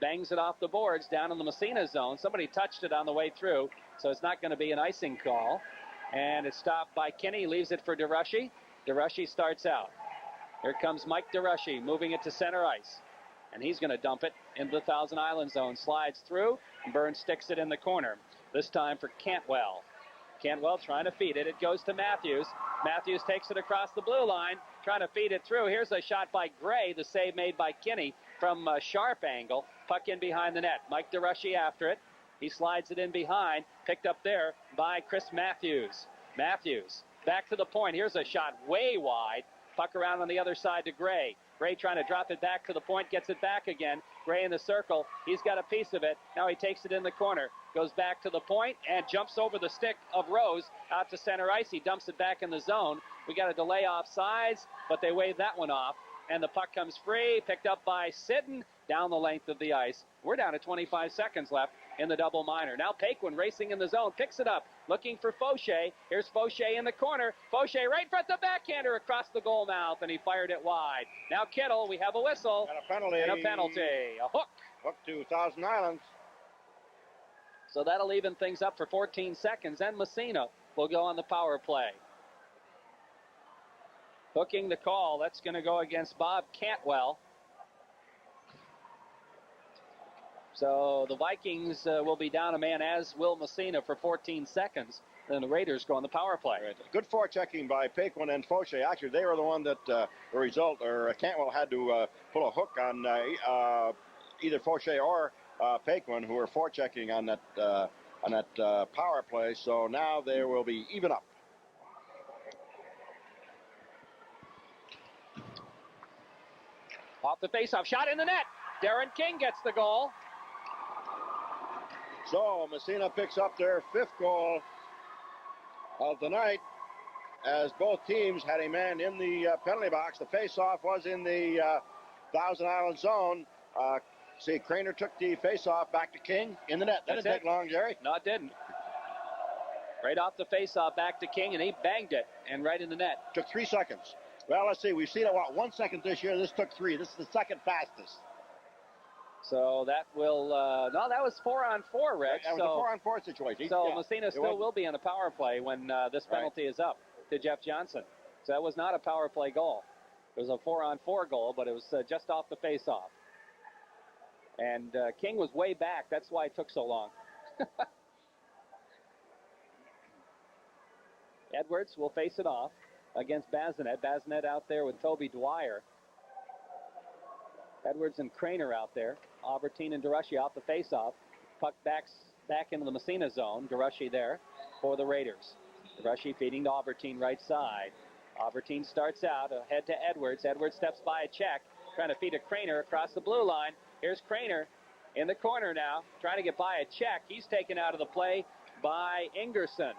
Bangs it off the boards down in the Massena zone. Somebody touched it on the way through, so it's not going to be an icing call. And it's stopped by Kinney. Leaves it for DeRushy. DeRushy starts out. Here comes Mike DeRushy, moving it to center ice. And he's going to dump it into the Thousand Island zone. Slides through, and Burns sticks it in the corner. This time for Cantwell. Cantwell trying to feed it. It goes to Matthews. Matthews takes it across the blue line, trying to feed it through. Here's a shot by Gray, the save made by Kinney from a sharp angle. Puck in behind the net. Mike DeRushy after it. He slides it in behind, picked up there by Chris Matthews. Matthews back to the point. Here's a shot way wide. Puck around on the other side to Gray. Gray trying to drop it back to the point, gets it back again. Gray in the circle. He's got a piece of it. Now he takes it in the corner. Goes back to the point and jumps over the stick of Rose out to center ice. He dumps it back in the zone. We got a delay off sides, but they wave that one off. And the puck comes free, picked up by Sitten down the length of the ice. We're down to 25 seconds left in the double minor. Now Paquin racing in the zone, picks it up, looking for Fauché. Here's Fauché in the corner. Fauché right in front, the backhander across the goal mouth, and he fired it wide. Now Kittle, we have a whistle. And a penalty. And a penalty. A hook. Hook to Thousand Islands. So that'll even things up for 14 seconds, and Massena will go on the power play. Hooking the call, that's going to go against Bob Cantwell. So the Vikings will be down a man, as will Massena, for 14 seconds. Then the Raiders go on the power play. Right. Good forechecking by Paquin and Fauché. Actually, they were the one that the result, or Cantwell had to pull a hook on either Fauché or Paquin, who were forechecking on that power play. So now they will be even up. Off the faceoff, shot in the net. Darren King gets the goal. So Massena picks up their 5th goal of the night, as both teams had a man in the penalty box. The faceoff was in the Thousand Island zone. See, Craner took the faceoff back to King in the net. That didn't take long, Jerry. No, it didn't. Right off the faceoff, back to King, and he banged it, and right in the net. Took 3 seconds. Well, let's see. We've seen it, 1 second this year. This took 3. This is the second fastest. So that will, no, that was 4-on-4, Rick. That was a 4-on-4 situation. So Massena still will be on the power play when this penalty is up to Jeff Johnson. So that was not a power play goal. It was a 4-on-4 goal, but it was just off the face-off. And King was way back. That's why it took so long. Edwards will face it off against Bazinet. Bazinet out there with Toby Dwyer. Edwards and Craner out there. Albertine and DeRushy off the face-off. Puck back into the Massena zone. DeRushy there for the Raiders. DeRushy feeding to Albertine right side. Albertine starts out ahead to Edwards. Edwards steps by a check, trying to feed a Craner across the blue line. Here's Craner in the corner now, trying to get by a check. He's taken out of the play by Ingerson.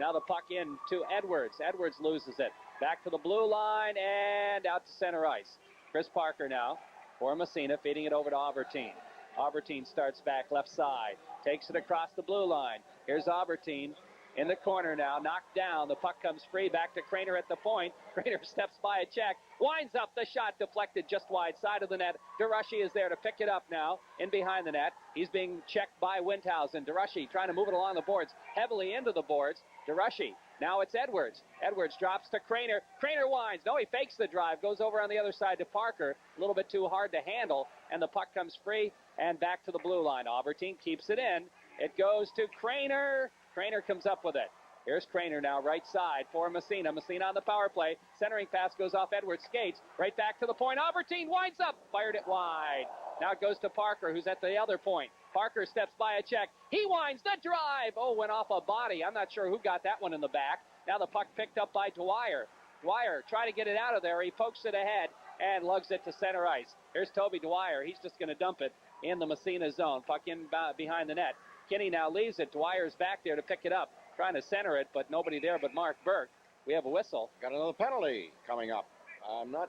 Now the puck in to Edwards. Edwards loses it. Back to the blue line and out to center ice. Chris Parker now for Massena, feeding it over to Albertine. Albertine starts back left side, takes it across the blue line. Here's Albertine in the corner now, knocked down. The puck comes free, back to Craner at the point. Craner steps by a check, winds up, the shot deflected just wide side of the net. DeRushy is there to pick it up now in behind the net. He's being checked by Windhausen. DeRushy trying to move it along the boards, heavily into the boards. DeRushy, now it's Edwards. Edwards drops to Craner. Craner winds. No, he fakes the drive, goes over on the other side to Parker. A little bit too hard to handle, and the puck comes free and back to the blue line. Albertine keeps it in. It goes to Craner. Craner comes up with it. Here's Craner now, right side for Massena. Massena on the power play. Centering pass goes off Edwards' skates. Right back to the point. Albertine winds up. Fired it wide. Now it goes to Parker, who's at the other point. Parker steps by a check. He winds the drive. Oh, went off a body. I'm not sure who got that one in the back. Now the puck picked up by Dwyer. Dwyer trying to get it out of there. He pokes it ahead and lugs it to center ice. Here's Toby Dwyer. He's just going to dump it in the Massena zone. Puck in behind the net. Kinney now leaves it. Dwyer's back there to pick it up. Trying to center it, but nobody there but Mark Burke. We have a whistle. Got another penalty coming up. I'm not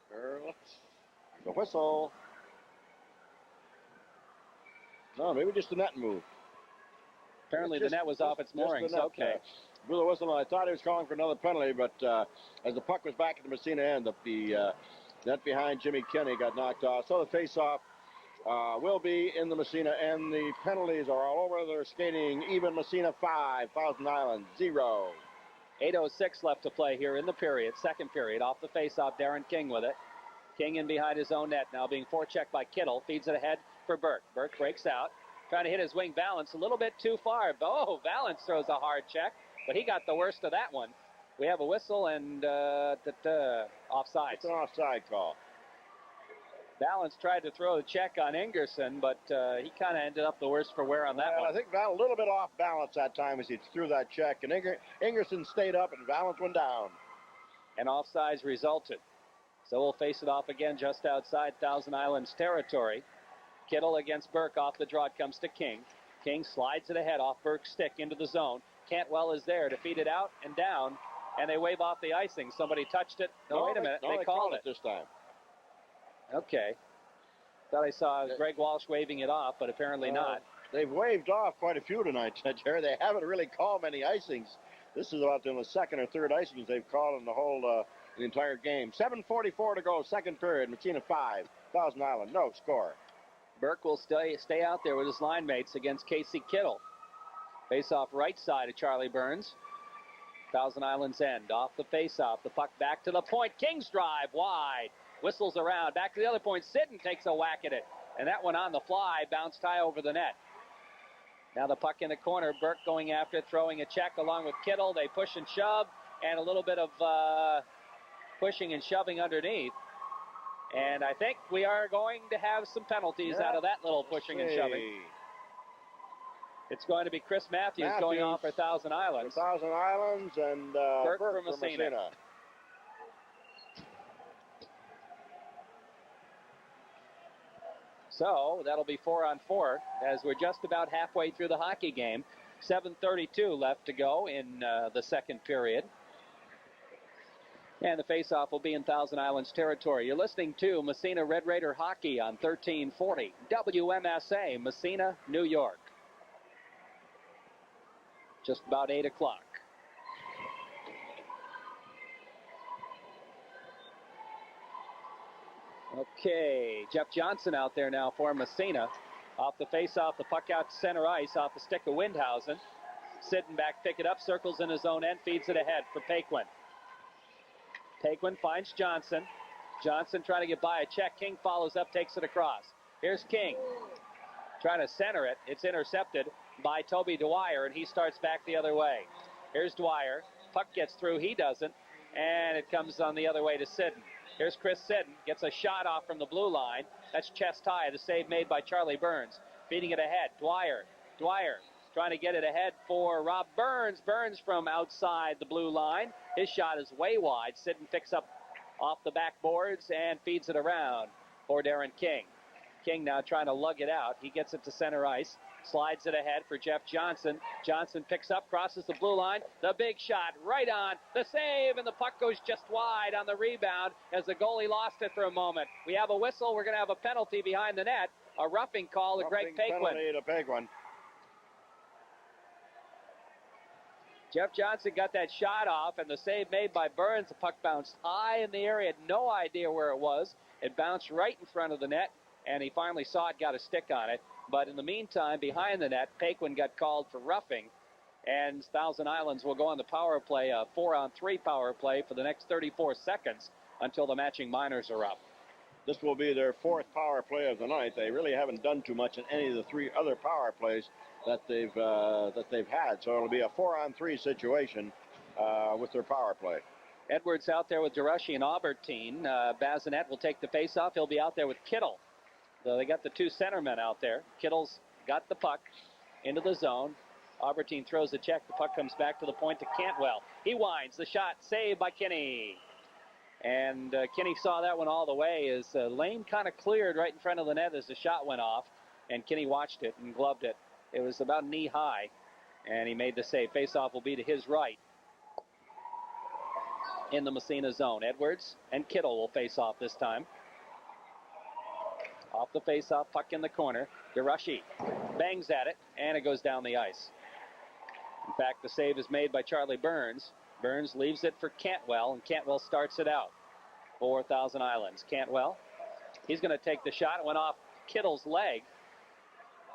sure. The whistle. No, maybe just the net move. Apparently the net was off its moorings. Okay. blew the whistle, and I thought he was calling for another penalty, but as the puck was back at the Massena end, the net behind Jimmy Kenny got knocked off. So the face-off will be in the Massena end. The penalties are all over. They're skating even. Massena 5, Thousand Island 0. 8:06 left to play here in the period, second period. Off the face-off, Darren King with it. King in behind his own net now, being forechecked by Kittle. Feeds it ahead for Burke. Burke breaks out, trying to hit his wing. Valance a little bit too far. Oh, Valance throws a hard check, but he got the worst of that one. We have a whistle and offside. It's an offside call. Valance tried to throw the check on Ingerson, but he kind of ended up the worse for wear on that one. I think Val a little bit off balance that time as he threw that check, and Ingerson stayed up and Valance went down. And offsides resulted. So we'll face it off again just outside Thousand Islands territory. Kittle against Burke. Off the draw it comes to King. King slides it ahead off Burke's stick into the zone. Cantwell is there to feed it out and down, and they wave off the icing. Somebody touched it. No, wait a minute. No, they called it this time. Okay. Thought I saw Greg Walsh waving it off, but apparently not. They've waved off quite a few tonight, Jerry. They haven't really called many icings. This is about the second or third icings they've called in the whole the entire game. 7:44 to go, second period. Massena 5, Thousand Island no score. Burke will stay out there with his line mates against Casey Kittle. Face off right side of Charlie Burns. Thousand Islands end. Off the face-off. The puck back to the point. King's drive wide. Whistles around. Back to the other point. Sidden takes a whack at it. And that one on the fly bounced high over the net. Now the puck in the corner. Burke going after it, throwing a check along with Kittle. They push and shove. And a little bit of pushing and shoving underneath. And I think we are going to have some penalties out of that little pushing and shoving. It's going to be Chris Matthews going off for Thousand Islands. For Thousand Islands and Burke for Massena. So that'll be 4-on-4 as we're just about halfway through the hockey game. 7:32 left to go in the second period. And the faceoff will be in Thousand Islands territory. You're listening to Massena Red Raider Hockey on 1340 WMSA, Massena, New York. Just about 8 o'clock. Okay, Jeff Johnson out there now for Massena. Off the face-off, the puck out to center ice, off the stick of Windhausen. Sidden back, pick it up, circles in his own end, feeds it ahead for Paquin. Paquin finds Johnson. Johnson trying to get by a check. King follows up, takes it across. Here's King. Trying to center it. It's intercepted by Toby Dwyer, and he starts back the other way. Here's Dwyer. Puck gets through. He doesn't. And it comes on the other way to Sidden. Here's Chris Sidden. Gets a shot off from the blue line. That's chest high. The save made by Charlie Burns. Feeding it ahead. Dwyer. Dwyer trying to get it ahead for Rob Burns. Burns from outside the blue line. His shot is way wide. Sidden picks up off the backboards and feeds it around for Darren King. King now trying to lug it out. He gets it to center ice. Slides it ahead for Jeff Johnson. Johnson picks up, crosses the blue line. The big shot right on. The save, and the puck goes just wide on the rebound as the goalie lost it for a moment. We have a whistle. We're going to have a penalty behind the net. A roughing call to Greg Paquin. Penalty to Paquin. Jeff Johnson got that shot off, and the save made by Burns. The puck bounced high in the air. He had no idea where it was. It bounced right in front of the net, and he finally saw it, got a stick on it. But in the meantime, behind the net, Paquin got called for roughing, and Thousand Islands will go on the power play, a 4-on-3 power play for the next 34 seconds until the matching minors are up. This will be their fourth power play of the night. They really haven't done too much in any of the three other power plays that they've had. So it'll be a 4-on-3 situation with their power play. Edwards out there with DeRushy and Albertine. Bazinet will take the face-off. He'll be out there with Kittle. So they got the two centermen out there. Kittle's got the puck into the zone. Albertine throws the check. The puck comes back to the point to Cantwell. He winds. The shot saved by Kinney. And Kinney saw that one all the way as lane kind of cleared right in front of the net as the shot went off. And Kinney watched it and gloved it. It was about knee high. And he made the save. Face-off will be to his right in the Massena zone. Edwards and Kittle will face off this time. Off the face-off, puck in the corner. DeRushy bangs at it, and it goes down the ice. In fact, the save is made by Charlie Burns. Burns leaves it for Cantwell, and Cantwell starts it out for Thousand Islands. Cantwell, he's going to take the shot. It went off Kittle's leg,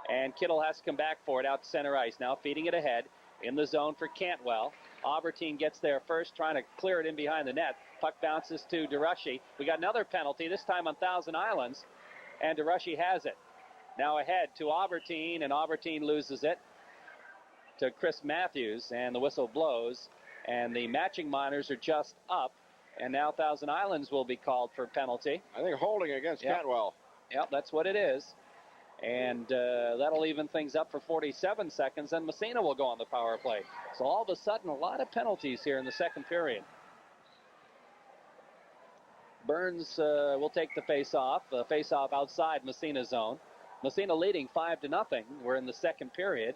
and Kittle has to come back for it out to center ice. Now feeding it ahead in the zone for Cantwell. Aubertine gets there first, trying to clear it in behind the net. Puck bounces to DeRushy. We got another penalty, this time on Thousand Islands, and DeRushy has it. Now ahead to Aubertine, and Aubertine loses it to Chris Matthews, and the whistle blows, and the matching minors are just up, and now Thousand Islands will be called for penalty. I think holding against Cantwell. Yep, that's what it is. And that'll even things up for 47 seconds, and Massena will go on the power play. So all of a sudden, a lot of penalties here in the second period. Burns will take the face-off outside Massena's zone. Massena leading 5-0. We're in the second period.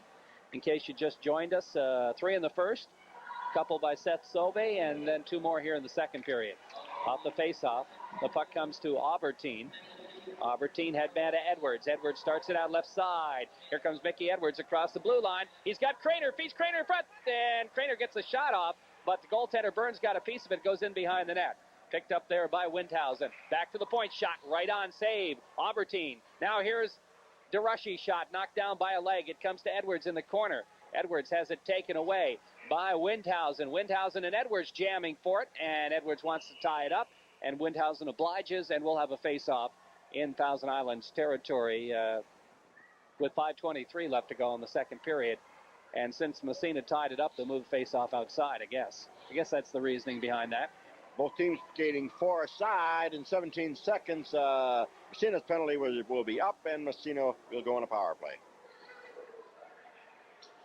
In case you just joined us, 3 in the first, couple by Seth Sobey, and then 2 more here in the second period. Off the face-off, the puck comes to Aubertine. Aubertine headman to Edwards. Edwards starts it out left side. Here comes Mickey Edwards across the blue line. He's got Craner, feeds Craner in front, and Craner gets the shot off, but the goaltender Burns got a piece of it, goes in behind the net. Picked up there by Windhausen. Back to the point, shot right on, save. Aubertine. Now here's DeRushy's shot, knocked down by a leg. It comes to Edwards in the corner. Edwards has it taken away by Windhausen. Windhausen and Edwards jamming for it, and Edwards wants to tie it up, and Windhausen obliges, and we'll have a face-off in Thousand Islands territory with 5:23 left to go in the second period. And since Massena tied it up, they'll move face-off outside, I guess. I guess that's the reasoning behind that. Both teams skating 4 aside in 17 seconds. Massena's penalty will be up, and Massena will go on a power play.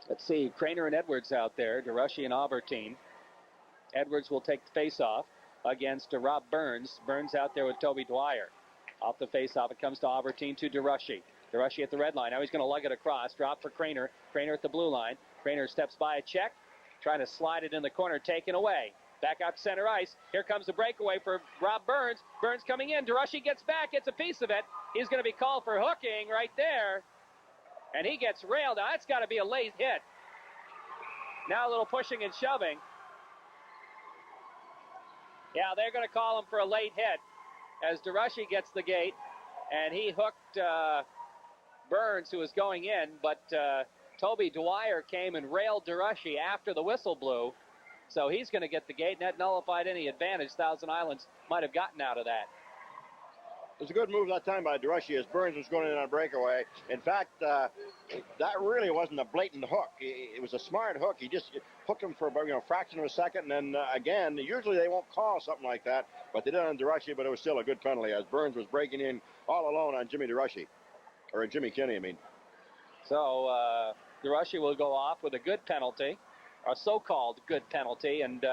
Let's see, Craner and Edwards out there, DeRushy and Aubertine. Edwards will take the face-off against Rob Burns. Burns out there with Toby Dwyer. Off the face-off, it comes to Aubertine to DeRushy. DeRushy at the red line. Now he's going to lug it across. Drop for Craner. Craner at the blue line. Craner steps by a check. Trying to slide it in the corner. Taken away. Back out to center ice. Here comes the breakaway for Rob Burns. Burns coming in. DeRushy gets back. Gets a piece of it. He's going to be called for hooking right there. And he gets railed. Now that's got to be a late hit. Now a little pushing and shoving. Yeah, they're going to call him for a late hit as DeRushy gets the gate, and he hooked Burns, who was going in, but Toby Dwyer came and railed DeRushy after the whistle blew, so he's going to get the gate, and that nullified any advantage Thousand Islands might have gotten out of that. It was a good move that time by DeRushy as Burns was going in on a breakaway. In fact, that really wasn't a blatant hook. It was a smart hook. He just hooked him for a fraction of a second, and then again, usually they won't call something like that, but they did on DeRushy, but it was still a good penalty as Burns was breaking in all alone on Jimmy DeRushy, or Jimmy Kinney, I mean. So DeRushy will go off with a good penalty, a so-called good penalty, and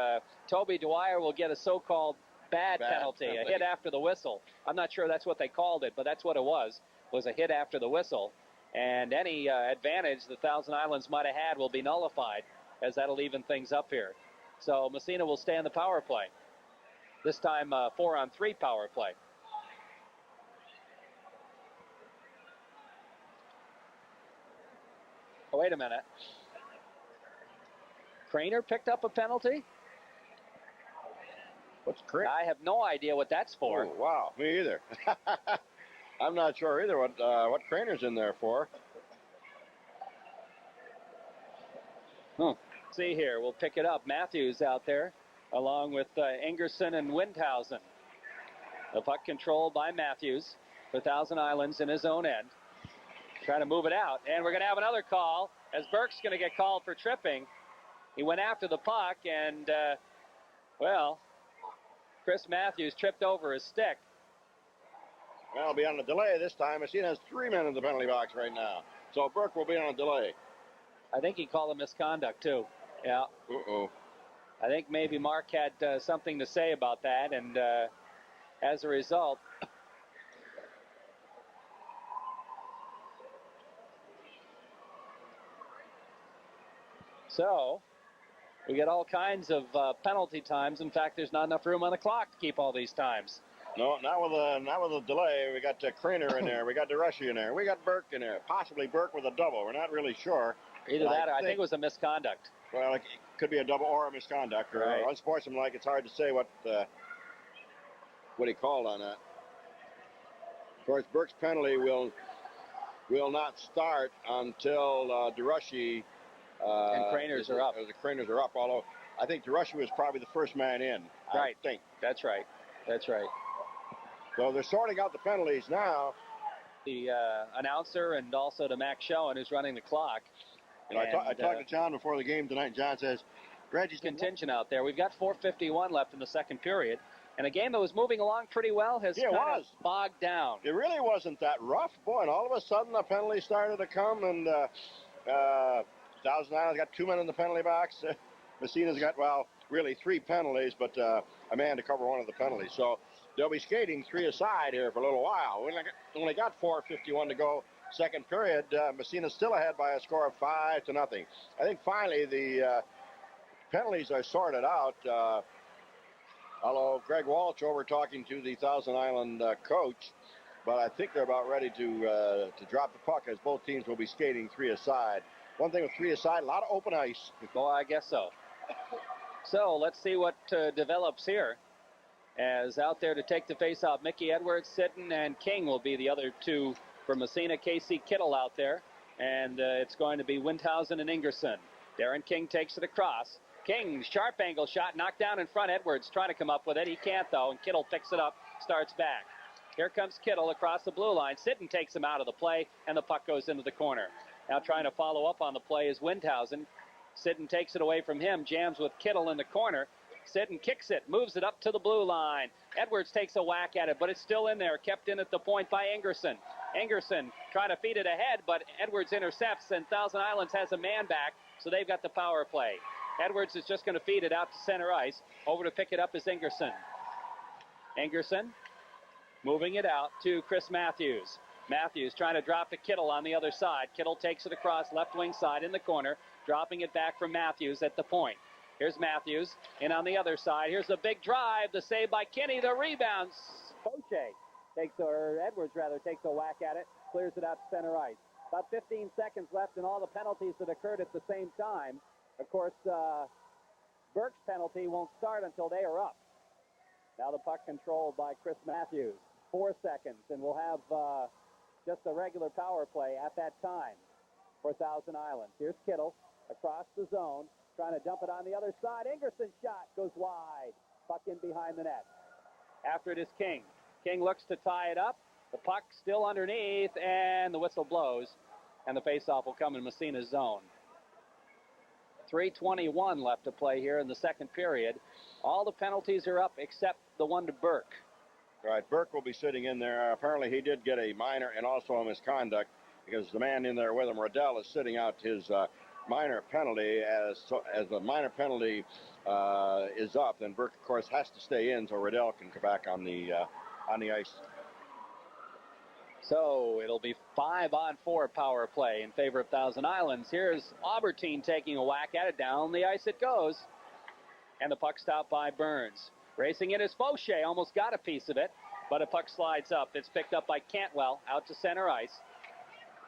Toby Dwyer will get a so-called bad penalty, a hit after the whistle. I'm not sure that's what they called it, but that's what it was a hit after the whistle. And any advantage the Thousand Islands might have had will be nullified, as that'll even things up here. So Massena will stay on the power play. This time 4-on-3 power play. Oh, wait a minute. Craner picked up a penalty? What's Craner? I have no idea what that's for. Oh, wow, me either. I'm not sure either what Craner's in there for. See here, we'll pick it up. Matthews out there, along with Ingerson and Windhausen. The puck controlled by Matthews for Thousand Islands in his own end. Trying to move it out, and we're going to have another call as Burke's going to get called for tripping. He went after the puck, and, well, Chris Matthews tripped over his stick. Well, it'll be on the delay this time. Massena has 3 men in the penalty box right now. So Burke will be on a delay. I think he called a misconduct, too. Yeah. Uh-oh. I think maybe Mark had something to say about that, and as a result... So, we get all kinds of penalty times. In fact, there's not enough room on the clock to keep all these times. No, not with a delay. We got Craner in there. We got DeRushy in there. We got Burke in there. Possibly Burke with a double. We're not really sure. Either that or I think it was a misconduct. Well, it could be a double or a misconduct or Right. unsportsmanlike. It's hard to say what he called on that. Of course, Burke's penalty will not start until DeRushy And Craners are up. The Craners are up, although I think DeRushy was probably the first man in. Right. I think. That's right. That's right. So they're sorting out the penalties now. The announcer and also to Max Schoen, who's running the clock. I talked to John before the game tonight. John says, Reggie's contingent out there. We've got 4:51 left in the second period. And a game that was moving along pretty well has kind of bogged down. It really wasn't that rough. Boy, and all of a sudden the penalty started to come, and Thousand Islands got 2 men in the penalty box. Massena's got, well, really 3 penalties, but a man to cover one of the penalties. So they'll be skating 3 aside here for a little while. We only got 4:51 to go. Second period, Massena's still ahead by a score of 5-0. I think finally the penalties are sorted out. Although Greg Walsh over talking to the Thousand Island coach, but I think they're about ready to drop the puck as both teams will be skating 3 aside. One thing with 3 aside, a lot of open ice. Well, I guess so. So let's see what develops here. As out there to take the face-off, Mickey Edwards, Sitten, and King will be the other 2 for Massena. Casey Kittle out there, and it's going to be Windhausen and Ingerson. Darren King takes it across. King, sharp angle shot, knocked down in front. Edwards trying to come up with it. He can't, though, and Kittle picks it up, starts back. Here comes Kittle across the blue line. Sitten takes him out of the play, and the puck goes into the corner. Now trying to follow up on the play is Windhausen. Sitten takes it away from him, jams with Kittle in the corner. Sitten kicks it, moves it up to the blue line. Edwards takes a whack at it, but it's still in there, kept in at the point by Ingerson. Ingerson trying to feed it ahead, but Edwards intercepts, and Thousand Islands has a man back, so they've got the power play. Edwards is just going to feed it out to center ice. Over to pick it up is Ingerson. Ingerson moving it out to Chris Matthews. Matthews trying to drop to Kittle on the other side. Kittle takes it across left wing side in the corner, dropping it back from Matthews at the point. Here's Matthews in on the other side. Here's the big drive, the save by Kinney, the rebound. Fauché Edwards takes a whack at it, clears it out to center ice. About 15 seconds left in all the penalties that occurred at the same time. Of course, Burke's penalty won't start until they are up. Now the puck controlled by Chris Matthews. 4 seconds, and we'll have just a regular power play at that time for Thousand Islands. Here's Kittle across the zone, trying to dump it on the other side. Ingerson's shot goes wide. Puck in behind the net. After it is King. King looks to tie it up. The puck still underneath, and the whistle blows, and the faceoff will come in Massena's zone. 3:21 left to play here in the second period. All the penalties are up except the one to Burke. Right, Burke will be sitting in there. Apparently he did get a minor and also a misconduct, because the man in there with him, Riddell, is sitting out his minor penalty. As the minor penalty is up, then Burke, of course, has to stay in so Riddell can come back on the ice. So it'll be 5-on-4 power play in favor of Thousand Islands. Here's Aubertine taking a whack at it. Down the ice it goes. And the puck stopped by Burns. Racing in is Fauché. Almost got a piece of it, but a puck slides up. It's picked up by Cantwell out to center ice.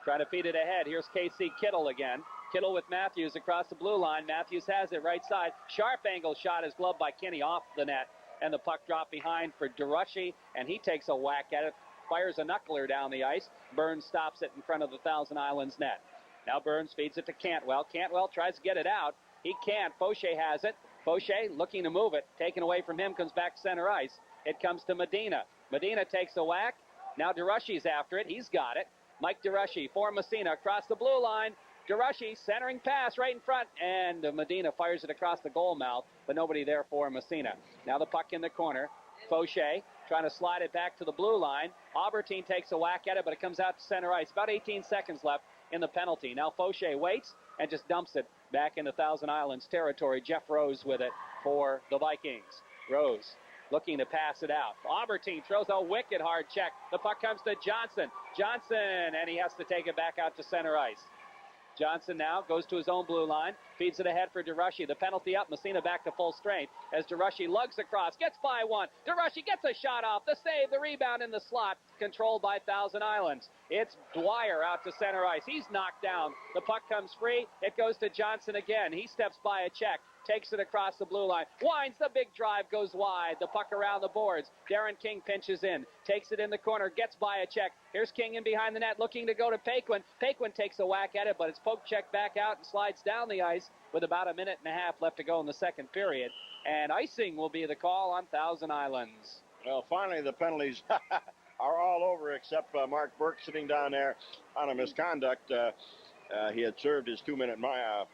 Trying to feed it ahead. Here's Casey Kittle again. Kittle with Matthews across the blue line. Matthews has it right side. Sharp angle shot is gloved by Kinney off the net. And the puck dropped behind for DeRushy, and he takes a whack at it. Fires a knuckler down the ice. Burns stops it in front of the Thousand Islands net. Now Burns feeds it to Cantwell. Cantwell tries to get it out. He can't. Fauché has it. Fauché looking to move it. Taken away from him, comes back center ice. It comes to Medina. Medina takes a whack. Now DeRushy's after it. He's got it. Mike DeRushy for Massena across the blue line. DeRushy centering pass right in front, and Medina fires it across the goal mouth, but nobody there for Massena. Now the puck in the corner. Fauché trying to slide it back to the blue line. Aubertine takes a whack at it, but it comes out to center ice. About 18 seconds left in the penalty. Now Fauché waits and just dumps it back into Thousand Islands territory. Jeff Rose with it for the Vikings. Rose looking to pass it out. Aubertine throws a wicked hard check. The puck comes to Johnson. Johnson, and he has to take it back out to center ice. Johnson now goes to his own blue line, feeds it ahead for DeRushy. The penalty up, Massena back to full strength as DeRushy lugs across, gets by one. DeRushy gets a shot off, the save, the rebound in the slot, controlled by Thousand Islands. It's Dwyer out to center ice. He's knocked down. The puck comes free. It goes to Johnson again. He steps by a check, takes it across the blue line, winds the big drive, goes wide. The puck around the boards. Darren King pinches in, takes it in the corner, gets by a check. Here's King in behind the net, looking to go to Paquin. Paquin takes a whack at it, but it's poked check back out and slides down the ice with about a minute and a half left to go in the second period. And icing will be the call on Thousand Islands. Well, finally the penalties are all over except Mark Burke sitting down there on a misconduct. He had served his 2-minute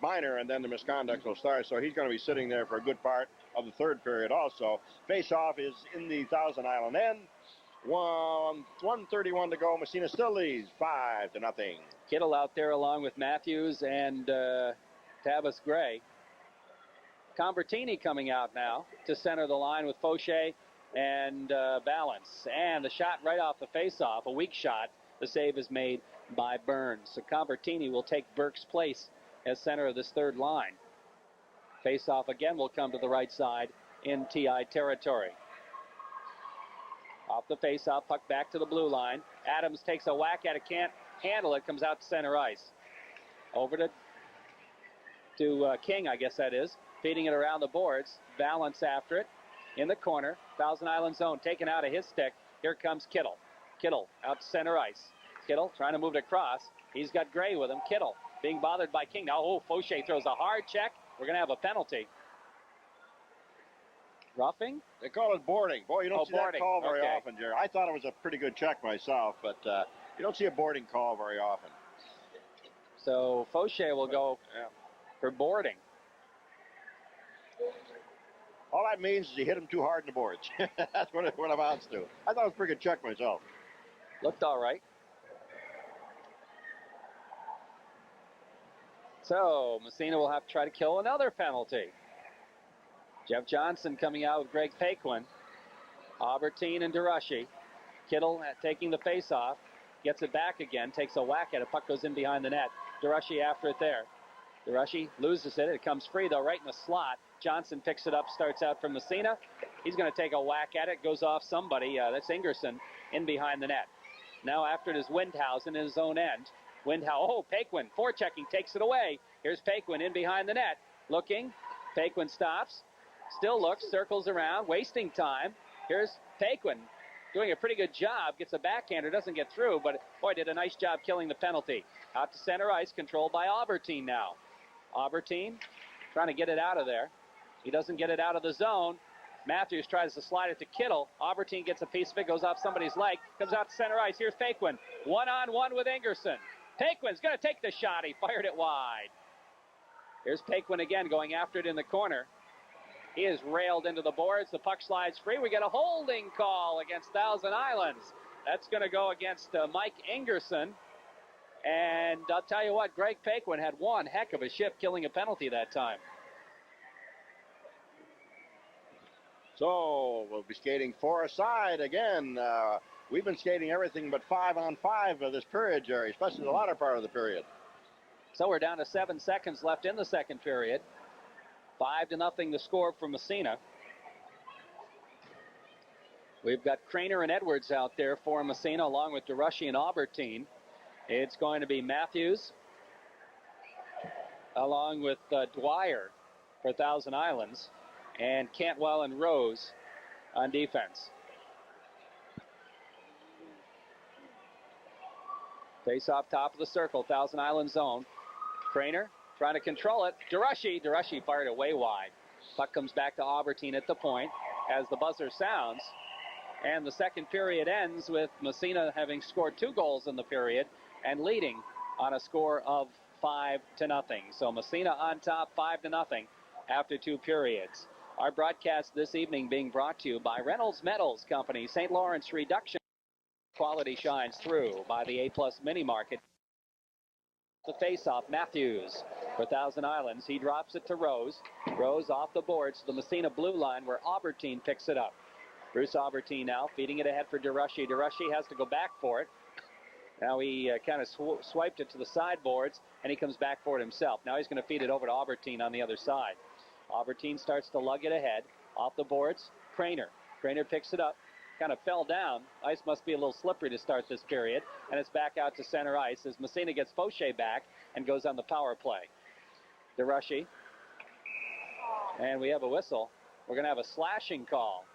minor, and then the misconduct will start, so he's going to be sitting there for a good part of the third period also. Face-off is in the Thousand Island end. 1:31 to go. Massena still leads 5-0. Kittle out there along with Matthews and Tavis Gray. Convertini coming out now to center the line with Fauché and Balance. And the shot right off the face-off, a weak shot. The save is made by Burns. So Convertini will take Burke's place as center of this third line. Face-off again will come to the right side in TI territory. Off the face-off, puck back to the blue line. Adams takes a whack at it, can't handle it, comes out to center ice. Over to King, I guess that is. Feeding it around the boards. Balance after it. In the corner. Thousand Island zone taken out of his stick. Here comes Kittle. Kittle out to center ice. Kittle trying to move it across. He's got Gray with him. Kittle being bothered by King. Now, Fauché throws a hard check. We're going to have a penalty. Roughing? They call it boarding. Boy, you don't see boarding. That call very often, Jerry. I thought it was a pretty good check myself, but you don't see a boarding call very often. So Fauché will go for boarding. All that means is he hit him too hard in the boards. That's what it amounts to. I thought it was a pretty good check myself. Looked all right. So Massena will have to try to kill another penalty. Jeff Johnson coming out with Greg Paquin. Albertine and DeRushy. Kittle taking the face-off. Gets it back again. Takes a whack at it. Puck goes in behind the net. DeRushy after it there. DeRushy loses it. It comes free, though, right in the slot. Johnson picks it up, starts out from Massena. He's going to take a whack at it. Goes off somebody. That's Ingerson in behind the net. Now after it is Windhausen in his own end. Paquin, forechecking, takes it away. Here's Paquin in behind the net. Looking. Paquin stops. Still looks, circles around, wasting time. Here's Paquin doing a pretty good job. Gets a backhander, doesn't get through, but boy, did a nice job killing the penalty. Out to center ice, controlled by Albertine now. Albertine trying to get it out of there. He doesn't get it out of the zone. Matthews tries to slide it to Kittle. Albertine gets a piece of it, goes off somebody's leg, comes out to center ice. Here's Paquin, one-on-one with Ingerson. Paquin's going to take the shot. He fired it wide. Here's Paquin again going after it in the corner. He is railed into the boards. The puck slides free. We get a holding call against Thousand Islands. That's going to go against Mike Ingerson. And I'll tell you what, Greg Paquin had one heck of a shift killing a penalty that time. So we'll be skating 4-a-side again. We've been skating everything but 5-on-5 of this period, Jerry, especially the latter part of the period. So we're down to 7 seconds left in the second period. 5-0 the score for Massena. We've got Craner and Edwards out there for Massena, along with DeRushy and Albertine. It's going to be Matthews, along with Dwyer for Thousand Islands, and Cantwell and Rose on defense. Face off top of the circle, Thousand Island zone. Craner trying to control it. DeRushy fired it way wide. Puck comes back to Albertine at the point as the buzzer sounds. And the second period ends with Massena having scored 2 goals in the period and leading on a score of 5-0. So Massena on top 5-0 after 2 periods. Our broadcast this evening being brought to you by Reynolds Metals Company, St. Lawrence Reduction. Quality shines through by the A-Plus Mini Market. The face-off, Matthews for Thousand Islands. He drops it to Rose. Rose off the boards to the Massena blue line where Albertine picks it up. Bruce Albertine now feeding it ahead for DeRushy. DeRushy has to go back for it. Now he kind of swiped it to the sideboards, and he comes back for it himself. Now he's going to feed it over to Albertine on the other side. Albertine starts to lug it ahead. Off the boards, Craner. Craner picks it up. Kind of fell down. Ice must be a little slippery to start this period. And it's back out to center ice as Massena gets Fauché back and goes on the power play. DeRushy. And we have a whistle. We're going to have a slashing call.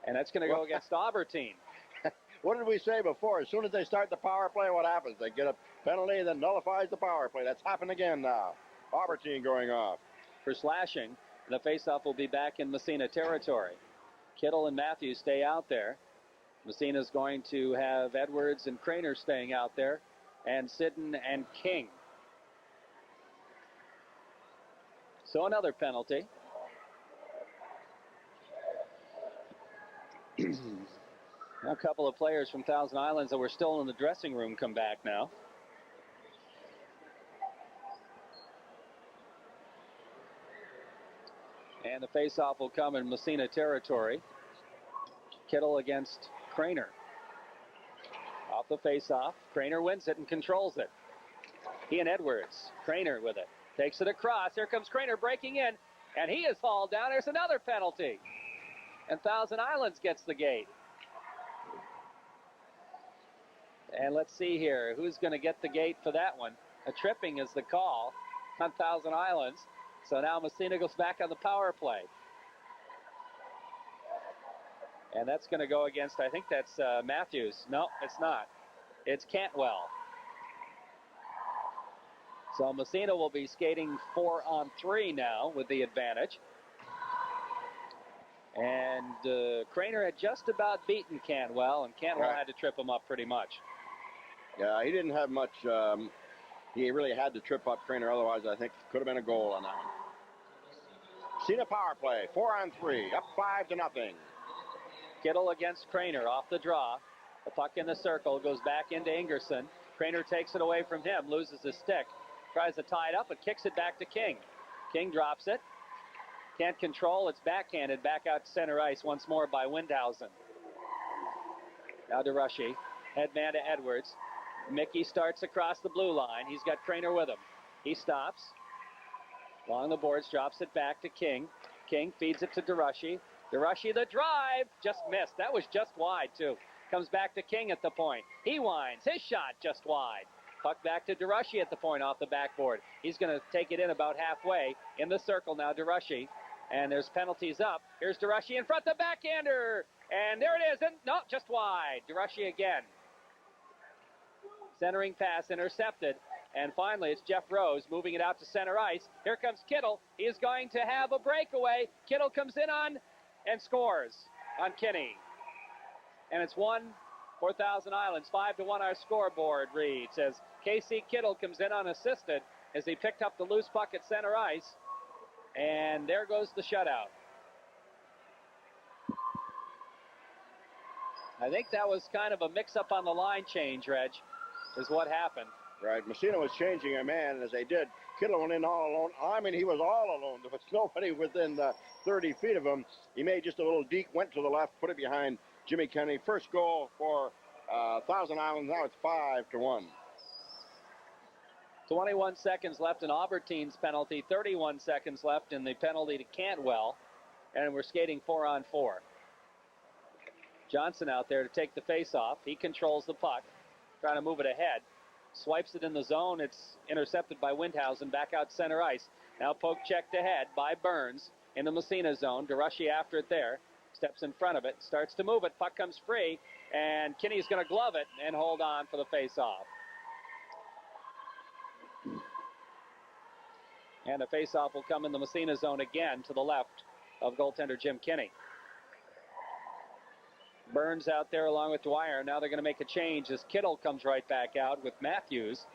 And that's going to go against Albertine. What did we say before? As soon as they start the power play, what happens? They get a penalty that nullifies the power play. That's happened again now. Albertine going off. For slashing, the faceoff will be back in Massena territory. Kittle and Matthews stay out there. Massena's going to have Edwards and Craner staying out there, and Sidden and King. So another penalty. A couple of players from Thousand Islands that were still in the dressing room come back now. And the faceoff will come in Massena territory. Kittle against Craner. Off the faceoff, Craner wins it and controls it. He and Edwards. Craner with it. Takes it across. Here comes Craner breaking in, and he is hauled down. There's another penalty. And Thousand Islands gets the gate. And let's see here. Who's going to get the gate for that one? A tripping is the call on Thousand Islands. So now Massena goes back on the power play. And that's going to go against, I think that's Matthews. No, it's not. It's Cantwell. So Massena will be skating 4-on-3 now with the advantage. And Craner had just about beaten Cantwell, and Cantwell had to trip him up pretty much. Yeah, he didn't have much. He really had to trip up Craner, otherwise I think could have been a goal on that one. Massena power play, 4-on-3, up 5-0. Kittle against Craner off the draw. The puck in the circle goes back into Ingerson. Craner takes it away from him, loses his stick. Tries to tie it up, but kicks it back to King. King drops it. Can't control. It's backhanded back out to center ice once more by Windhausen. Now DeRushy. Head man to Edwards. Mickey starts across the blue line. He's got Craner with him. He stops. Along the boards, drops it back to King. King feeds it to DeRushy. DeRushy the drive. Just missed. That was just wide, too. Comes back to King at the point. He winds. His shot just wide. Puck back to DeRushy at the point off the backboard. He's going to take it in about halfway. In the circle now, DeRushy. And there's penalties up. Here's DeRushy in front, the backhander. And there it is. And no, just wide. DeRushy again. Centering pass intercepted. And finally, it's Jeff Rose moving it out to center ice. Here comes Kittle. He is going to have a breakaway. Kittle comes in on and scores on Kinney. And it's 1 for Thousand Islands. 5-1 our scoreboard reads as Casey Kittle comes in unassisted as he picked up the loose puck at center ice. And there goes the shutout. I think that was kind of a mix-up on the line change, Reg, is what happened. Right, Massena was changing a man, and as they did, Kittle went in all alone. I mean, he was all alone. There was nobody within 30 feet of him. He made just a little deke, went to the left, put it behind Jimmy Kennedy. First goal for Thousand Islands. Now it's 5-1. 21 seconds left in Albertine's penalty, 31 seconds left in the penalty to Cantwell, and we're skating 4-on-4. Johnson out there to take the face-off. He controls the puck, trying to move it ahead. Swipes it in the zone. It's intercepted by Windhausen back out center ice. Now poke checked ahead by Burns in the Massena zone. DeRushy after it there. Steps in front of it. Starts to move it. Puck comes free. And Kinney's going to glove it and hold on for the face-off. And the face-off will come in the Massena zone again to the left of goaltender Jim Kinney. Burns out there along with Dwyer. Now they're going to make a change as Kittle comes right back out with Matthews.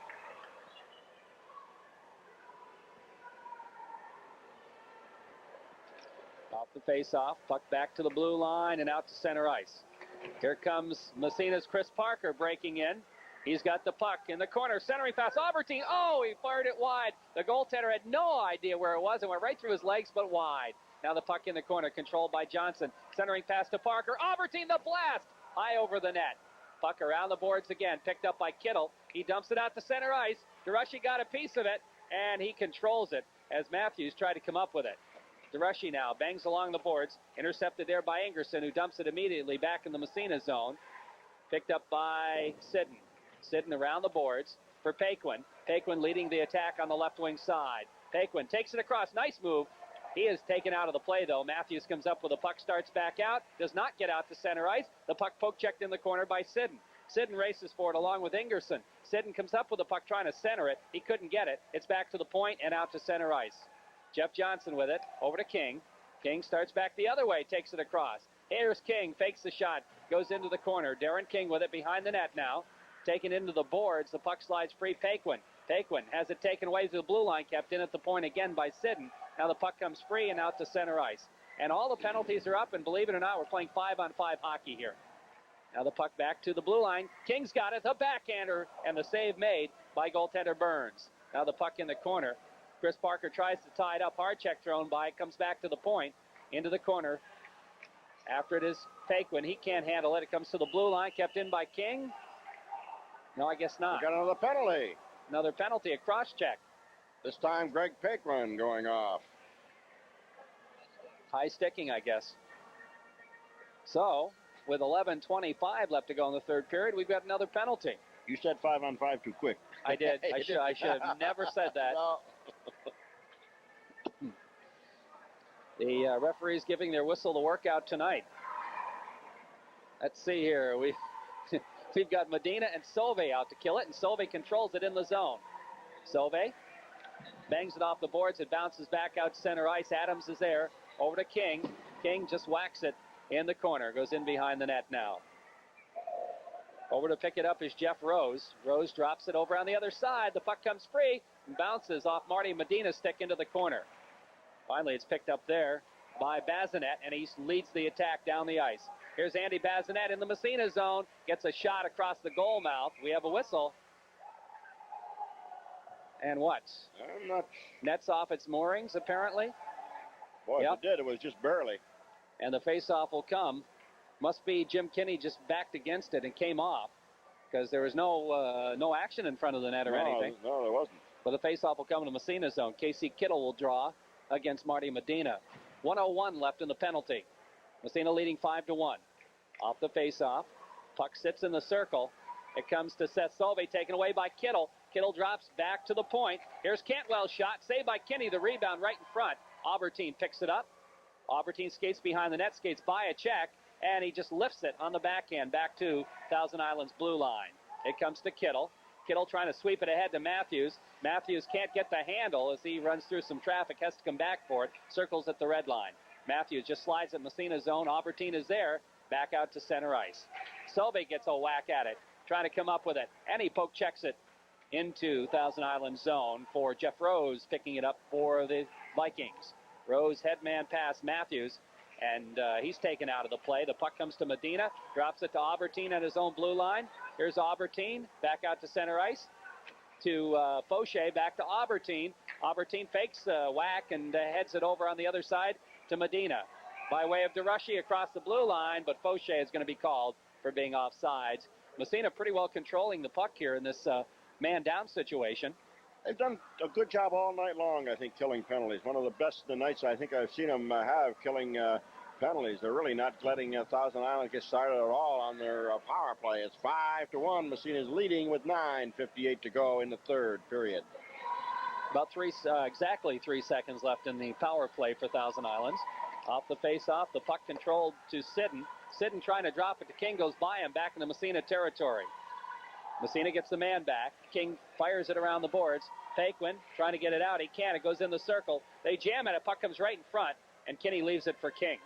Off the face-off, puck back to the blue line and out to center ice. Here comes Massena's Chris Parker breaking in. He's got the puck in the corner, centering pass. Albertine, oh, he fired it wide. The goaltender had no idea where it was and went right through his legs, but wide. Now the puck in the corner, controlled by Johnson. Centering pass to Parker. Albertine, the blast! High over the net. Puck around the boards again, picked up by Kittle. He dumps it out to center ice. DeRushy got a piece of it, and he controls it as Matthews tried to come up with it. DeRushy now bangs along the boards, intercepted there by Ingerson, who dumps it immediately back in the Massena zone. Picked up by Sidden. Sidden around the boards for Paquin. Paquin leading the attack on the left wing side. Paquin takes it across. Nice move. He is taken out of the play, though. Matthews comes up with the puck, starts back out, does not get out to center ice. The puck poke checked in the corner by Sidden. Sidden races for it along with Ingerson. Sidden comes up with the puck trying to center it. He couldn't get it. It's back to the point and out to center ice. Jeff Johnson with it, over to King. King starts back the other way, takes it across. Here's King, fakes the shot, goes into the corner. Darren King with it behind the net now. Taken into the boards, the puck slides free. Paquin. Paquin has it taken away to the blue line, kept in at the point again by Sidden. Now the puck comes free and out to center ice. And all the penalties are up, and believe it or not, we're playing 5-on-5 hockey here. Now the puck back to the blue line. King's got it, the backhander, and the save made by goaltender Burns. Now the puck in the corner. Chris Parker tries to tie it up. Hard check thrown by, comes back to the point, into the corner. After it is Paquin. He can't handle it. It comes to the blue line, kept in by King. No, I guess not. We got another penalty. Another penalty, a cross check. This time Greg Paquin going off. High sticking, I guess. So, with 11:25 left to go in the third period, we've got another penalty. You said 5-on-5 too quick. I did. I should have never said that. No. The referee's giving their whistle to work out tonight. Let's see here. We've got Medina and Sauvé out to kill it, and Sauvé controls it in the zone. Sauvé bangs it off the boards. It bounces back out center ice. Adams is there. Over to King. King just whacks it in the corner. Goes in behind the net now. Over to pick it up is Jeff Rose. Rose drops it over on the other side. The puck comes free and bounces off Marty Medina's stick into the corner. Finally, it's picked up there by Bazinet, and he leads the attack down the ice. Here's Andy Bazinet in the Massena zone. Gets a shot across the goal mouth. We have a whistle. And what? I'm not... Nets off its moorings, apparently. Boy, Yep. if it did, it was just barely. And the face-off will come. Must be Jim Kinney just backed against it and came off, because there was no action in front of the net or anything. No, there wasn't. But the face-off will come in the Massena zone. Casey Kittle will draw against Marty Medina. 1:01 left in the penalty. Massena leading 5-1. Off the face-off. Puck sits in the circle. It comes to Seth Sauvé, taken away by Kittle. Kittle drops back to the point. Here's Cantwell's shot, saved by Kinney. The rebound right in front. Aubertine picks it up. Aubertine skates behind the net, skates by a check, and he just lifts it on the backhand back to Thousand Islands blue line. It comes to Kittle. Kittle trying to sweep it ahead to Matthews. Matthews can't get the handle as he runs through some traffic, has to come back for it. Circles at the red line. Matthews just slides at Massena zone. Aubertine is there. Back out to center ice. Sauvé gets a whack at it, trying to come up with it, and he poke checks it into Thousand Island zone for Jeff Rose, picking it up for the Vikings. Rose headman pass Matthews, and he's taken out of the play. The puck comes to Medina, drops it to Aubertine at his own blue line. Here's Aubertine, back out to center ice to Fauché, back to Aubertine. Aubertine fakes a whack and heads it over on the other side to Medina. By way of DeRushy across the blue line, but Fauché is going to be called for being offsides. Massena pretty well controlling the puck here in this man-down situation. They've done a good job all night long, I think, killing penalties. One of the best of the nights I think I've seen them have killing penalties. They're really not letting Thousand Island get started at all on their power play. It's 5-1. Massena's leading with 9:58 to go in the third period. About exactly 3 seconds left in the power play for Thousand Islands. Off the face-off, the puck controlled to Sidden. Sidden trying to drop it to King, goes by him back in the Massena territory. Massena gets the man back. King fires it around the boards. Paquin trying to get it out. He can't. It goes in the circle. They jam it. A puck comes right in front, and Kinney leaves it for King.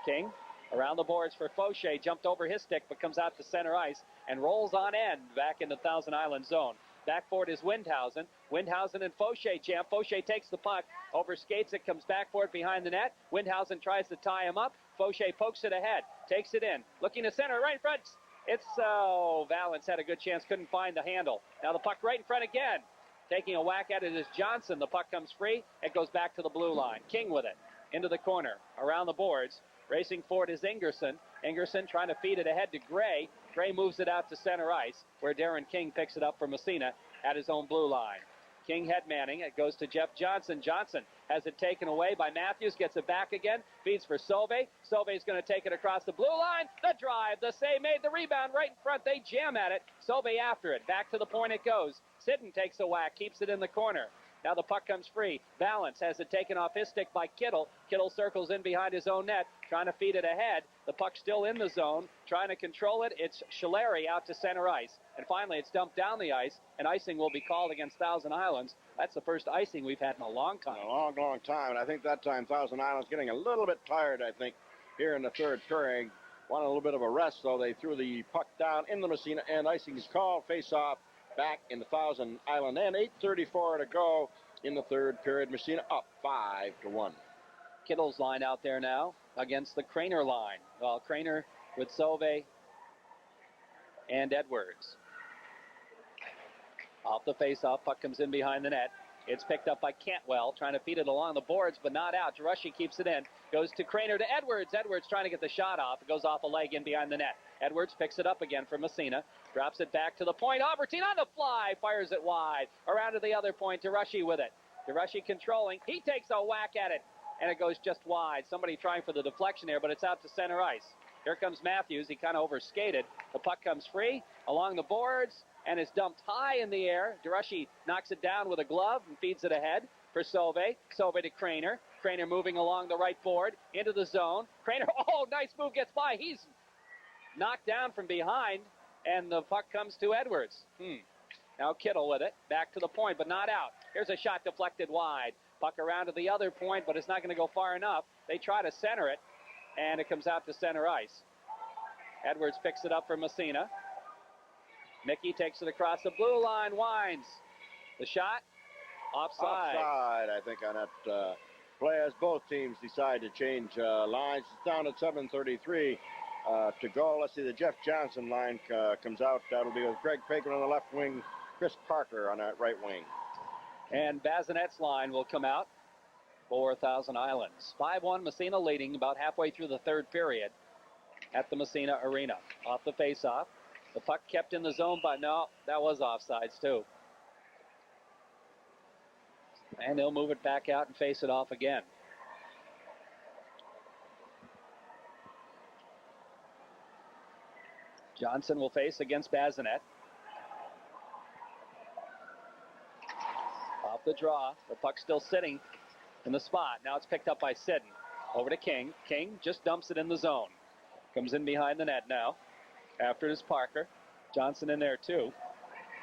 King around the boards for Fauché. Jumped over his stick, but comes out to center ice and rolls on end back in the Thousand Island zone. Back for it is Windhausen. Windhausen and Fauché jam. Fauché takes the puck, over skates it, comes back for it behind the net. Windhausen tries to tie him up. Fauché pokes it ahead, takes it in, looking to center, right in front. It's Valance had a good chance, couldn't find the handle. Now the puck right in front again. Taking a whack at it is Johnson. The puck comes free. It goes back to the blue line. King with it. Into the corner. Around the boards. Racing for it is Ingerson. Ingerson trying to feed it ahead to Gray. Gray moves it out to center ice, where Darren King picks it up for Massena at his own blue line. King head manning. It goes to Jeff Johnson. Johnson has it taken away by Matthews. Gets it back again. Feeds for Sauvé. Sauvé's going to take it across the blue line. The drive. The save made. The rebound right in front. They jam at it. Sauvé after it. Back to the point it goes. Sidden takes a whack. Keeps it in the corner. Now the puck comes free. Balance has it taken off his stick by Kittle. Kittle circles in behind his own net, trying to feed it ahead. The puck's still in the zone, trying to control it. It's Sholari out to center ice. And finally, it's dumped down the ice, and icing will be called against Thousand Islands. That's the first icing we've had in a long time. A long, long time. And I think that time Thousand Islands getting a little bit tired, I think, here in the third period. Wanted a little bit of a rest, so they threw the puck down in the Massena, and icing is called. Face-off back in the Thousand Island, and 8:34 to go in the third period. Massena up 5-1. Kittle's line out there now against the Craner line. Well, Craner with Sauvé and Edwards. Off the face-off, puck comes in behind the net. It's picked up by Cantwell, trying to feed it along the boards, but not out. Drushi keeps it in. Goes to Craner to Edwards. Edwards trying to get the shot off. It goes off a leg in behind the net. Edwards picks it up again for Massena. Drops it back to the point. Albertine on the fly. Fires it wide. Around to the other point. Drushi with it. Drushi controlling. He takes a whack at it, and it goes just wide. Somebody trying for the deflection here, but it's out to center ice. Here comes Matthews. He kind of overskated. The puck comes free along the boards and is dumped high in the air. Drushi knocks it down with a glove and feeds it ahead for Sauvé. Sauvé to Craner. Craner moving along the right board into the zone. Craner, oh, nice move, gets by. He's knocked down from behind, and the puck comes to Edwards. Now Kittle with it. Back to the point, but not out. Here's a shot deflected wide. Puck around to the other point, but it's not going to go far enough. They try to center it, and it comes out to center ice. Edwards picks it up for Massena. Mickey takes it across the blue line, winds. The shot, offside. Offside, I think, on that play, as both teams decide to change lines. It's down at 7:33 to go. Let's see, the Jeff Johnson line comes out. That'll be with Greg Pagan on the left wing, Chris Parker on that right wing. And Bazinet's line will come out for Thousand Islands. 5-1, Massena leading about halfway through the third period at the Massena Arena. Off the face-off. The puck kept in the zone, but no, that was offsides too. And they'll move it back out and face it off again. Johnson will face against Bazinet. Off the draw, the puck still sitting in the spot. Now it's picked up by Sidden. Over to King. King just dumps it in the zone. Comes in behind the net now. After it is Parker. Johnson in there too.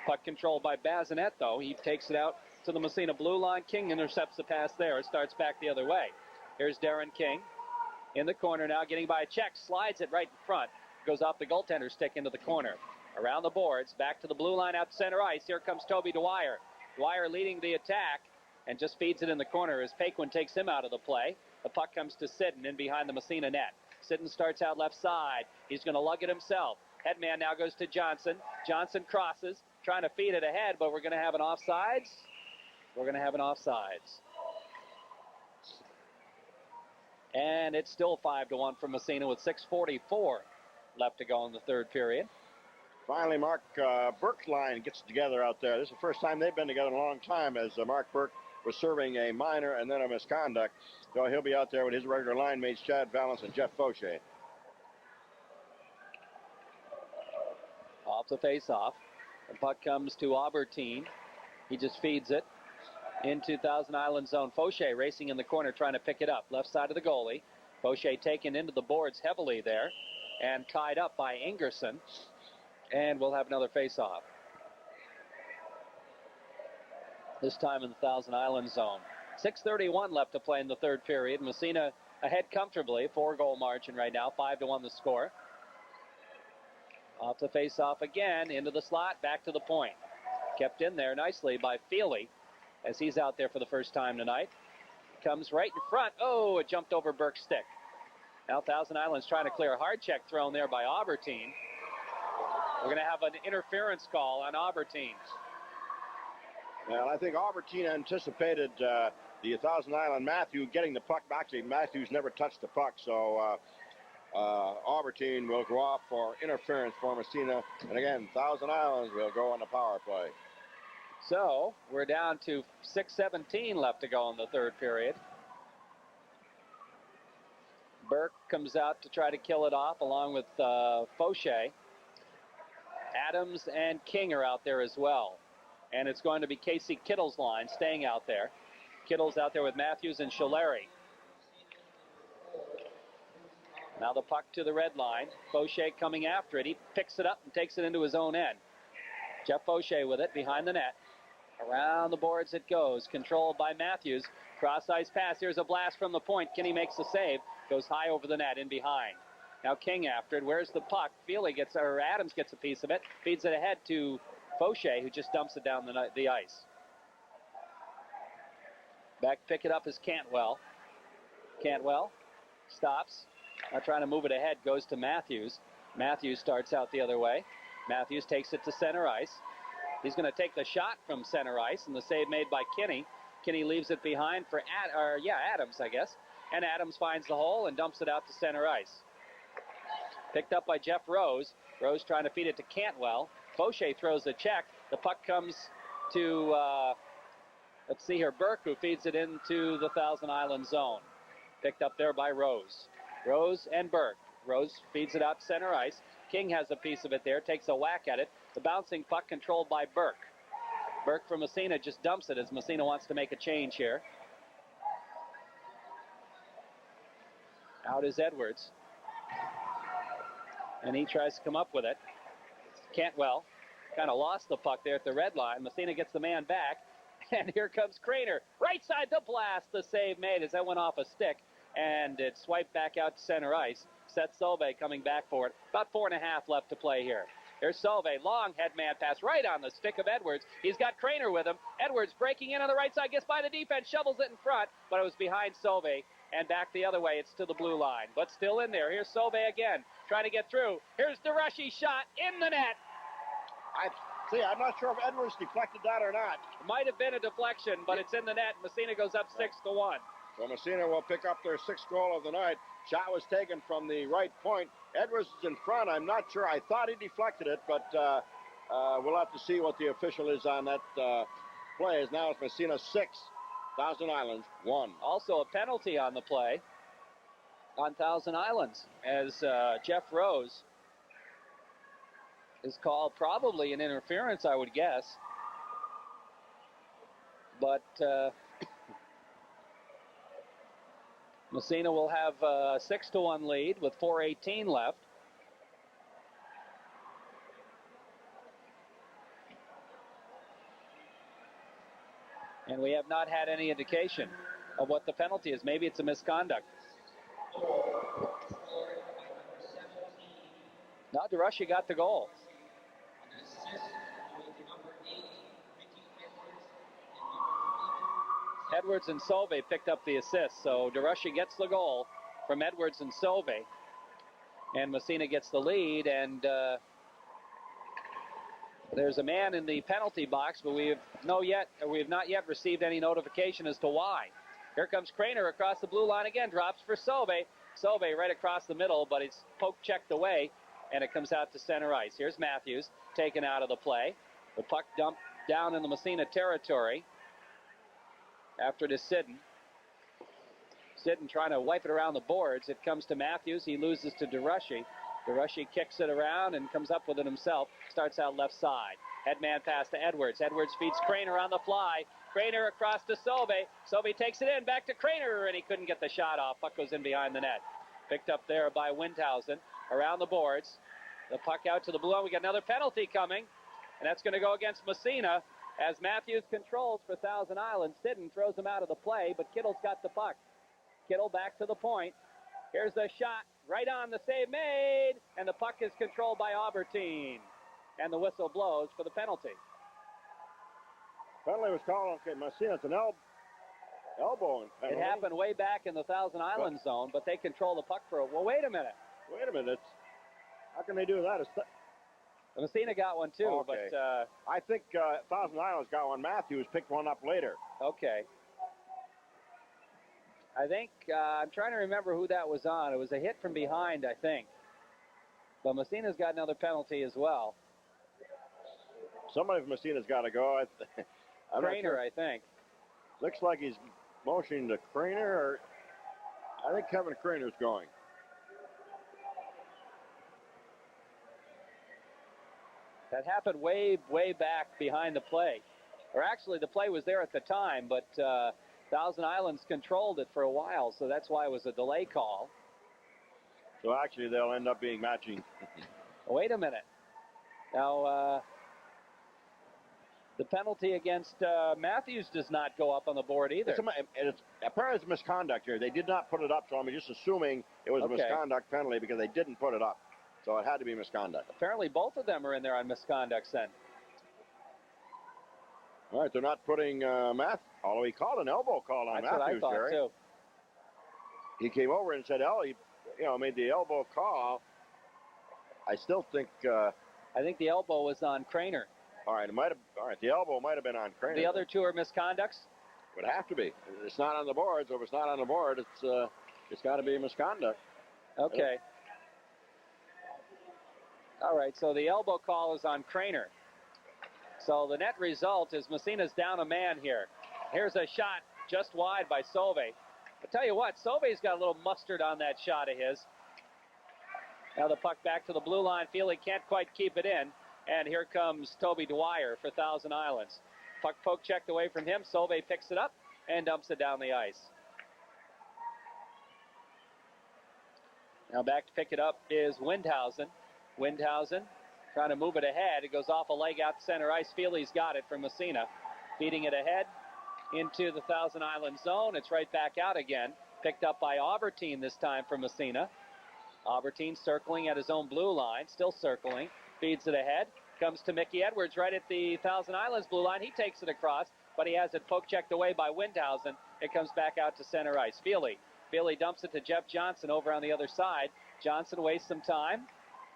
Puck controlled by Bazinet though. He takes it out to the Massena blue line. King intercepts the pass there. It starts back the other way. Here's Darren King in the corner now, getting by a check. Slides it right in front. Goes off the goaltender's stick into the corner. Around the boards, back to the blue line out to center ice. Here comes Toby Dwyer. Dwyer leading the attack and just feeds it in the corner as Paquin takes him out of the play. The puck comes to Sidden in behind the Massena net. Sidden starts out left side. He's going to lug it himself. Headman now goes to Johnson. Johnson crosses, trying to feed it ahead, but we're going to have an offsides. We're going to have an offsides. And it's still 5-1 for Massena with 6:44 left to go in the third period. Finally, Mark Burke's line gets together out there. This is the first time they've been together in a long time, as Mark Burke was serving a minor and then a misconduct. So he'll be out there with his regular line mates, Chad Valance and Jeff Fauché. Off the face-off. The puck comes to Albertine. He just feeds it into Thousand Island zone. Fauché racing in the corner trying to pick it up. Left side of the goalie. Fauché taken into the boards heavily there and tied up by Ingerson. And we'll have another face-off. This time in the Thousand Island zone. 6:31 left to play in the third period. Massena ahead comfortably. 4-goal margin right now. 5-1 the score. Off the face-off again. Into the slot. Back to the point. Kept in there nicely by Feely as he's out there for the first time tonight. Comes right in front. Oh, it jumped over Burke's stick. Now Thousand Islands trying to clear a hard check thrown there by Albertine. We're going to have an interference call on Albertine. Well, I think Albertine anticipated the Thousand Island Matthew getting the puck. Actually, Matthews never touched the puck, so Albertine will go off for interference for Massena. And again, Thousand Islands will go on the power play. So we're down to 6:17 left to go in the third period. Burke comes out to try to kill it off along with Fauché. Adams and King are out there as well. And it's going to be Casey Kittle's line staying out there. Kittle's out there with Matthews and Sholari. Now the puck to the red line. Fauché coming after it. He picks it up and takes it into his own end. Jeff Fauché with it behind the net. Around the boards it goes. Controlled by Matthews. Cross-ice pass. Here's a blast from the point. Kinney makes the save. Goes high over the net in behind. Now King after it. Where's the puck? Adams gets a piece of it. Feeds it ahead to Fauché, who just dumps it down the ice. Back pick it up is Cantwell. Cantwell stops. Now trying to move it ahead. Goes to Matthews. Matthews starts out the other way. Matthews takes it to center ice. He's going to take the shot from center ice, and the save made by Kinney. Kinney leaves it behind for Adams, I guess. And Adams finds the hole and dumps it out to center ice. Picked up by Jeff Rose. Rose trying to feed it to Cantwell. Fauché throws a check. The puck comes to, let's see here, Burke, who feeds it into the Thousand Island zone. Picked up there by Rose. Rose and Burke. Rose feeds it out to center ice. King has a piece of it there, takes a whack at it. The bouncing puck controlled by Burke. Burke from Massena just dumps it as Massena wants to make a change here. Out is Edwards. And he tries to come up with it. Cantwell kind of lost the puck there at the red line. Massena gets the man back. And here comes Craner. Right side to blast. The save made as that went off a stick. And it swiped back out to center ice. Seth Solvay coming back for it. About 4.5 left to play here. Here's Solvay. Long head man pass right on the stick of Edwards. He's got Craner with him. Edwards breaking in on the right side. Gets by the defense. Shovels it in front. But it was behind Solvay. And back the other way. It's to the blue line. But still in there. Here's Solvay again. Trying to get through. Here's DeRushy's shot in the net. I'm not sure if Edwards deflected that or not. Might have been a deflection, but it's in the net. Massena goes up 6-1. So Massena will pick up their sixth goal of the night. Shot was taken from the right point. Edwards is in front. I'm not sure. I thought he deflected it, but we'll have to see what the official is on that play. As now it's Massena 6, Thousand Islands 1. Also a penalty on the play on Thousand Islands as Jeff Rose is called, probably an interference, I would guess. But Massena will have a 6-1 lead with 4:18 left. And we have not had any indication of what the penalty is. Maybe it's a misconduct. Now DeRushy got the goal. Edwards and Solvay picked up the assist, so DeRushy gets the goal from Edwards and Solvay. And Massena gets the lead, and there's a man in the penalty box, but we have not yet received any notification as to why. Here comes Craner across the blue line again, drops for Solvay. Solvay right across the middle, but it's poke checked away, and it comes out to center ice. Here's Matthews, taken out of the play. The puck dumped down in the Massena territory. After it is Sidden. Sidden trying to wipe it around the boards. It comes to Matthews. He loses to DeRushy. DeRushy kicks it around and comes up with it himself. Starts out left side. Headman pass to Edwards. Edwards feeds Craner on the fly. Craner across to Solvay. Solvay takes it in. Back to Craner, and he couldn't get the shot off. Puck goes in behind the net. Picked up there by Windhausen. Around the boards. The puck out to the blue line. We got another penalty coming, and that's going to go against Massena. As Matthews controls for Thousand Islands, Sidden throws him out of the play, but Kittle's got the puck. Kittle back to the point. Here's the shot, right on, the save made, and the puck is controlled by Albertine. And the whistle blows for the penalty. Penalty was called, okay, Massena, it's an elbow. It happened way back in the Thousand Islands zone, but they control the puck for it. Well, wait a minute. How can they do that? Massena got one too, okay. But I think Thousand Islands got one. Matthews picked one up later. Okay. I think, I'm trying to remember who that was on. It was a hit from behind, I think. But Massena's got another penalty as well. Somebody from Massena's got to go. Craner, sure. I think. Looks like he's motioning to Craner, or I think Kevin Craner's going. That happened way back behind the play. Or actually, the play was there at the time, but Thousand Islands controlled it for a while, so that's why it was a delay call. So actually, they'll end up being matching. Wait a minute. Now, the penalty against Matthews does not go up on the board either. Apparently it's misconduct here. They did not put it up, so I'm just assuming it was a misconduct penalty because they didn't put it up. So it had to be misconduct. Apparently both of them are in there on misconduct then. All right, they're not putting although he called an elbow call on Matthews. That's what I thought, too. He came over and said, he made the elbow call. I still think... I think the elbow was on Craner. All right, the elbow might have been on Craner. The other two are misconducts? Would have to be. It's not on the board, so if it's not on the board, it's got to be misconduct. Okay. All right, so the elbow call is on Craner. So the net result is Massena's down a man here. Here's a shot just wide by Sauve. I tell you what, Sauve's got a little mustard on that shot of his. Now the puck back to the blue line. Feely can't quite keep it in. And here comes Toby Dwyer for Thousand Islands. Puck poke checked away from him. Sauve picks it up and dumps it down the ice. Now back to pick it up is Windhausen. Windhausen trying to move it ahead. It goes off a leg out to center ice. Feely's got it from Massena. Feeding it ahead into the Thousand Island zone. It's right back out again. Picked up by Aubertine this time from Massena. Aubertine circling at his own blue line. Still circling. Feeds it ahead. Comes to Mickey Edwards right at the Thousand Islands blue line. He takes it across, but he has it poke checked away by Windhausen. It comes back out to center ice. Feely dumps it to Jeff Johnson over on the other side. Johnson wastes some time.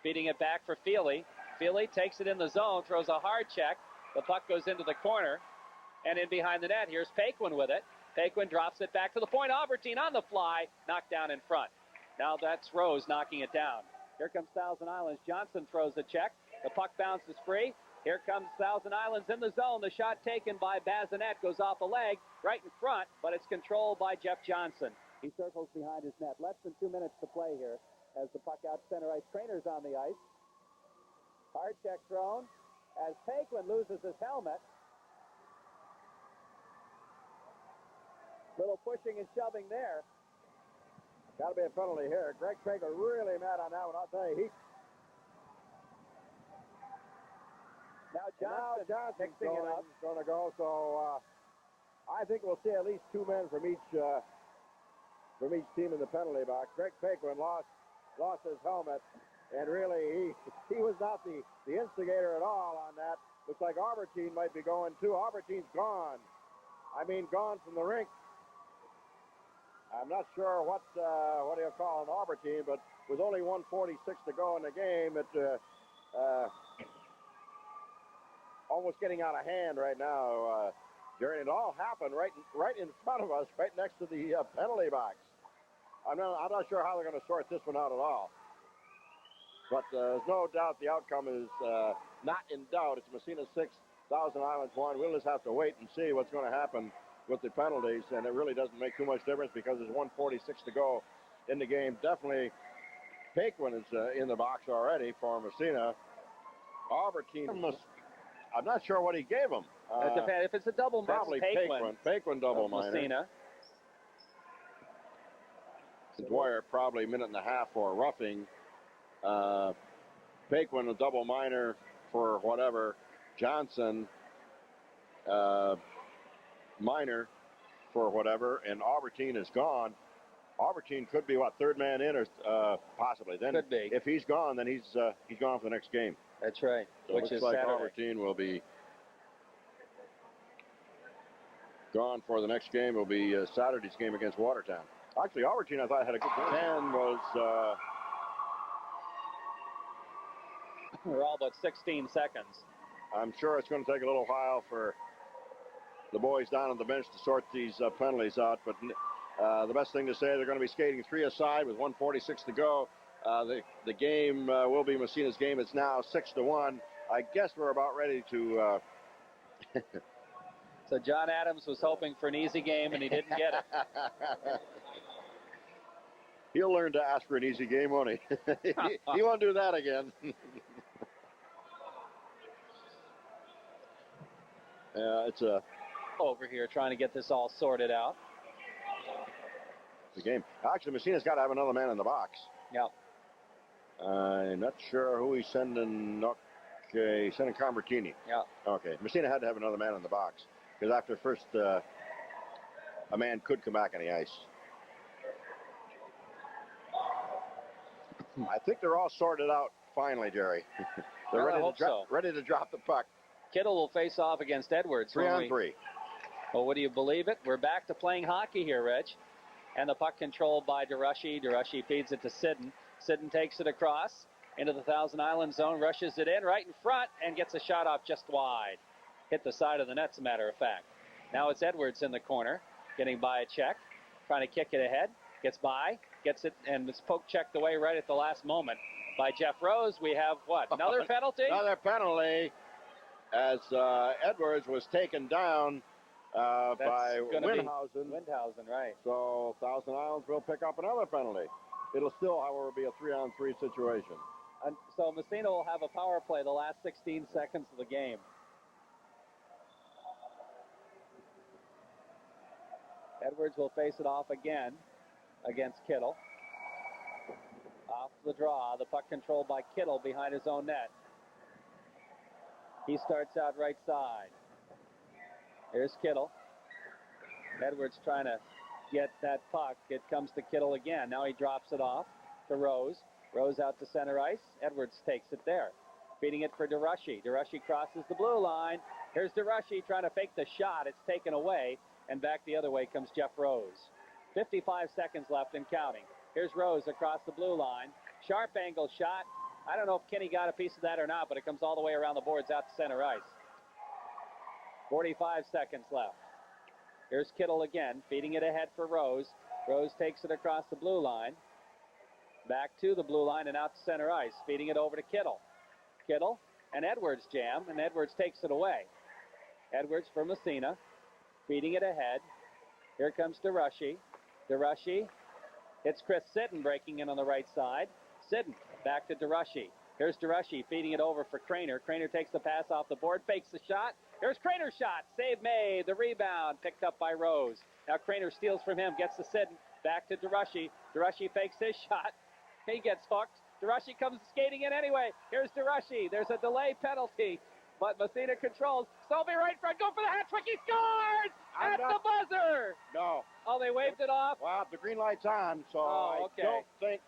Feeding it back for Feely. Feely takes it in the zone, throws a hard check. The puck goes into the corner. And in behind the net, here's Paquin with it. Paquin drops it back to the point. Aubertine on the fly, knocked down in front. Now that's Rose knocking it down. Here comes Thousand Islands. Johnson throws a check. The puck bounces free. Here comes Thousand Islands in the zone. The shot taken by Bazinet goes off a leg right in front, but it's controlled by Jeff Johnson. He circles behind his net. Less than 2 minutes to play here as the puck out center ice. Trainer's on the ice. Hard check thrown as Paquin loses his helmet. Little pushing and shoving there. Got to be a penalty here. Greg Traeger really mad on that one. I'll tell you, Now Johnson mixing it up. Going to go. So I think we'll see at least 2 men from each team in the penalty box. Greg Paquin lost his helmet, and really he was not the instigator at all on that. Looks like Aubertine might be going too. Aubertine's gone. I mean, gone from the rink. I'm not sure what he'll call an Aubertine, but with only 1:46 to go in the game, it almost getting out of hand right now, Jerry. It all happened right in front of us, right next to the penalty box. I'm not sure how they're going to sort this one out at all. But there's no doubt the outcome is not in doubt. It's Massena 6, Thousand Islands 1. We'll just have to wait and see what's going to happen with the penalties, and it really doesn't make too much difference because there's 1:46 to go in the game. Definitely, Paquin is in the box already for Massena. Aubertine I'm not sure what he gave him. It depends. If it's a double, probably Paquin double minor. Massena. Dwyer probably a minute and a half for roughing. Paquin a double minor for whatever. Johnson minor for whatever, and Aubertine is gone. Aubertine could be third man in, or possibly. Then could be. If he's gone, then he's gone for the next game. That's right. So which looks is like Saturday. Aubertine will be gone for the next game. Will be Saturday's game against Watertown. Actually, Aubertine I thought had a good game. 10 was. We're all but 16 seconds. I'm sure it's going to take a little while for the boys down on the bench to sort these penalties out, but The best thing to say, they're going to be skating 3 aside with 1:46 to go. The game will be Massena's game. It's now 6-1. I guess we're about ready to. So John Adams was hoping for an easy game, and he didn't get it. He'll learn to ask for an easy game, won't he? He won't do that again. It's a over here trying to get this all sorted out. The game. Actually, Massena's got to have another man in the box. Yeah. I'm not sure who he's sending. Okay, sending Convertini. Yeah. Okay, Massena had to have another man in the box because after first, a man could come back on the ice. I think they're all sorted out finally, Jerry. They're ready to drop the puck. Kittle will face off against Edwards. 3-on-3. Well, would you believe it? We're back to playing hockey here, Rich. And the puck controlled by DeRushy. DeRushy feeds it to Sidden. Sidden takes it across into the Thousand Island zone, rushes it in right in front, and gets a shot off just wide. Hit the side of the net, as a matter of fact. Now it's Edwards in the corner, getting by a check, trying to kick it ahead. Gets by, gets it, and it's poke checked away right at the last moment by Jeff Rose. We have what? Another penalty? Another penalty as Edwards was taken down by Windhausen. Windhausen, right. So Thousand Islands will pick up another penalty. It'll still, however, be a 3-on-3 situation. And so Massena will have a power play the last 16 seconds of the game. Edwards will face it off again against Kittle. Off the draw, the puck controlled by Kittle behind his own net. He starts out right side. Here's Kittle. Edwards trying to get that puck. It comes to Kittle again. Now he drops it off to Rose. Rose out to center ice. Edwards takes it there. Feeding it for DeRushy. DeRushy crosses the blue line. Here's DeRushy trying to fake the shot. It's taken away. And back the other way comes Jeff Rose. 55 seconds left and counting. Here's Rose across the blue line. Sharp angle shot. I don't know if Kenny got a piece of that or not, but it comes all the way around the boards out to center ice. 45 seconds left. Here's Kittle again, feeding it ahead for Rose. Rose takes it across the blue line. Back to the blue line and out to center ice, feeding it over to Kittle. Kittle and Edwards jam, and Edwards takes it away. Edwards for Massena, feeding it ahead. Here comes DeRushy. DeRushy, it's Chris Sidden breaking in on the right side. Sidden back to DeRushy. Here's DeRushy feeding it over for Craner. Craner takes the pass off the board, fakes the shot. Here's Craner's shot. Save made. The rebound picked up by Rose. Now Craner steals from him, gets to Sidden. Back to DeRushy. DeRushy fakes his shot. He gets hooked. DeRushy comes skating in anyway. Here's DeRushy. There's a delay penalty, but Massena controls. Sobey right front. Go for the hat trick. He scores at the buzzer. No. Oh, they waved it off? Well, the green light's on, so okay. I don't think.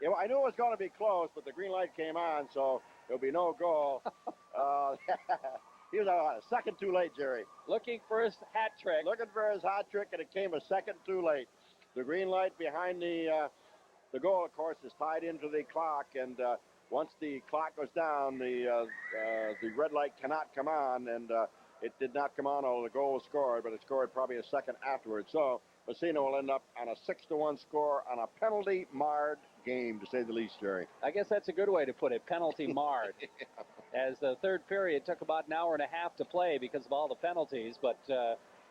I knew it was going to be close, but the green light came on, so there'll be no goal. He was a second too late, Jerry. Looking for his hat trick. Looking for his hat trick, and it came a second too late. The green light behind the goal, of course, is tied into the clock, and once the clock goes down, the red light cannot come on, and it did not come on although the goal was scored, but it scored probably a second afterwards. So Massena will end up on a 6-1 score on a penalty-marred game, to say the least, Jerry. I guess that's a good way to put it, penalty marred. As the third period took about an hour and a half to play because of all the penalties, but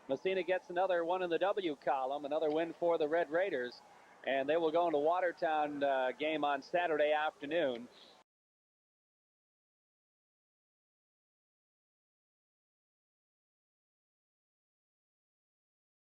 Massena gets another one in the W column, another win for the Red Raiders, and they will go into Watertown game on Saturday afternoon.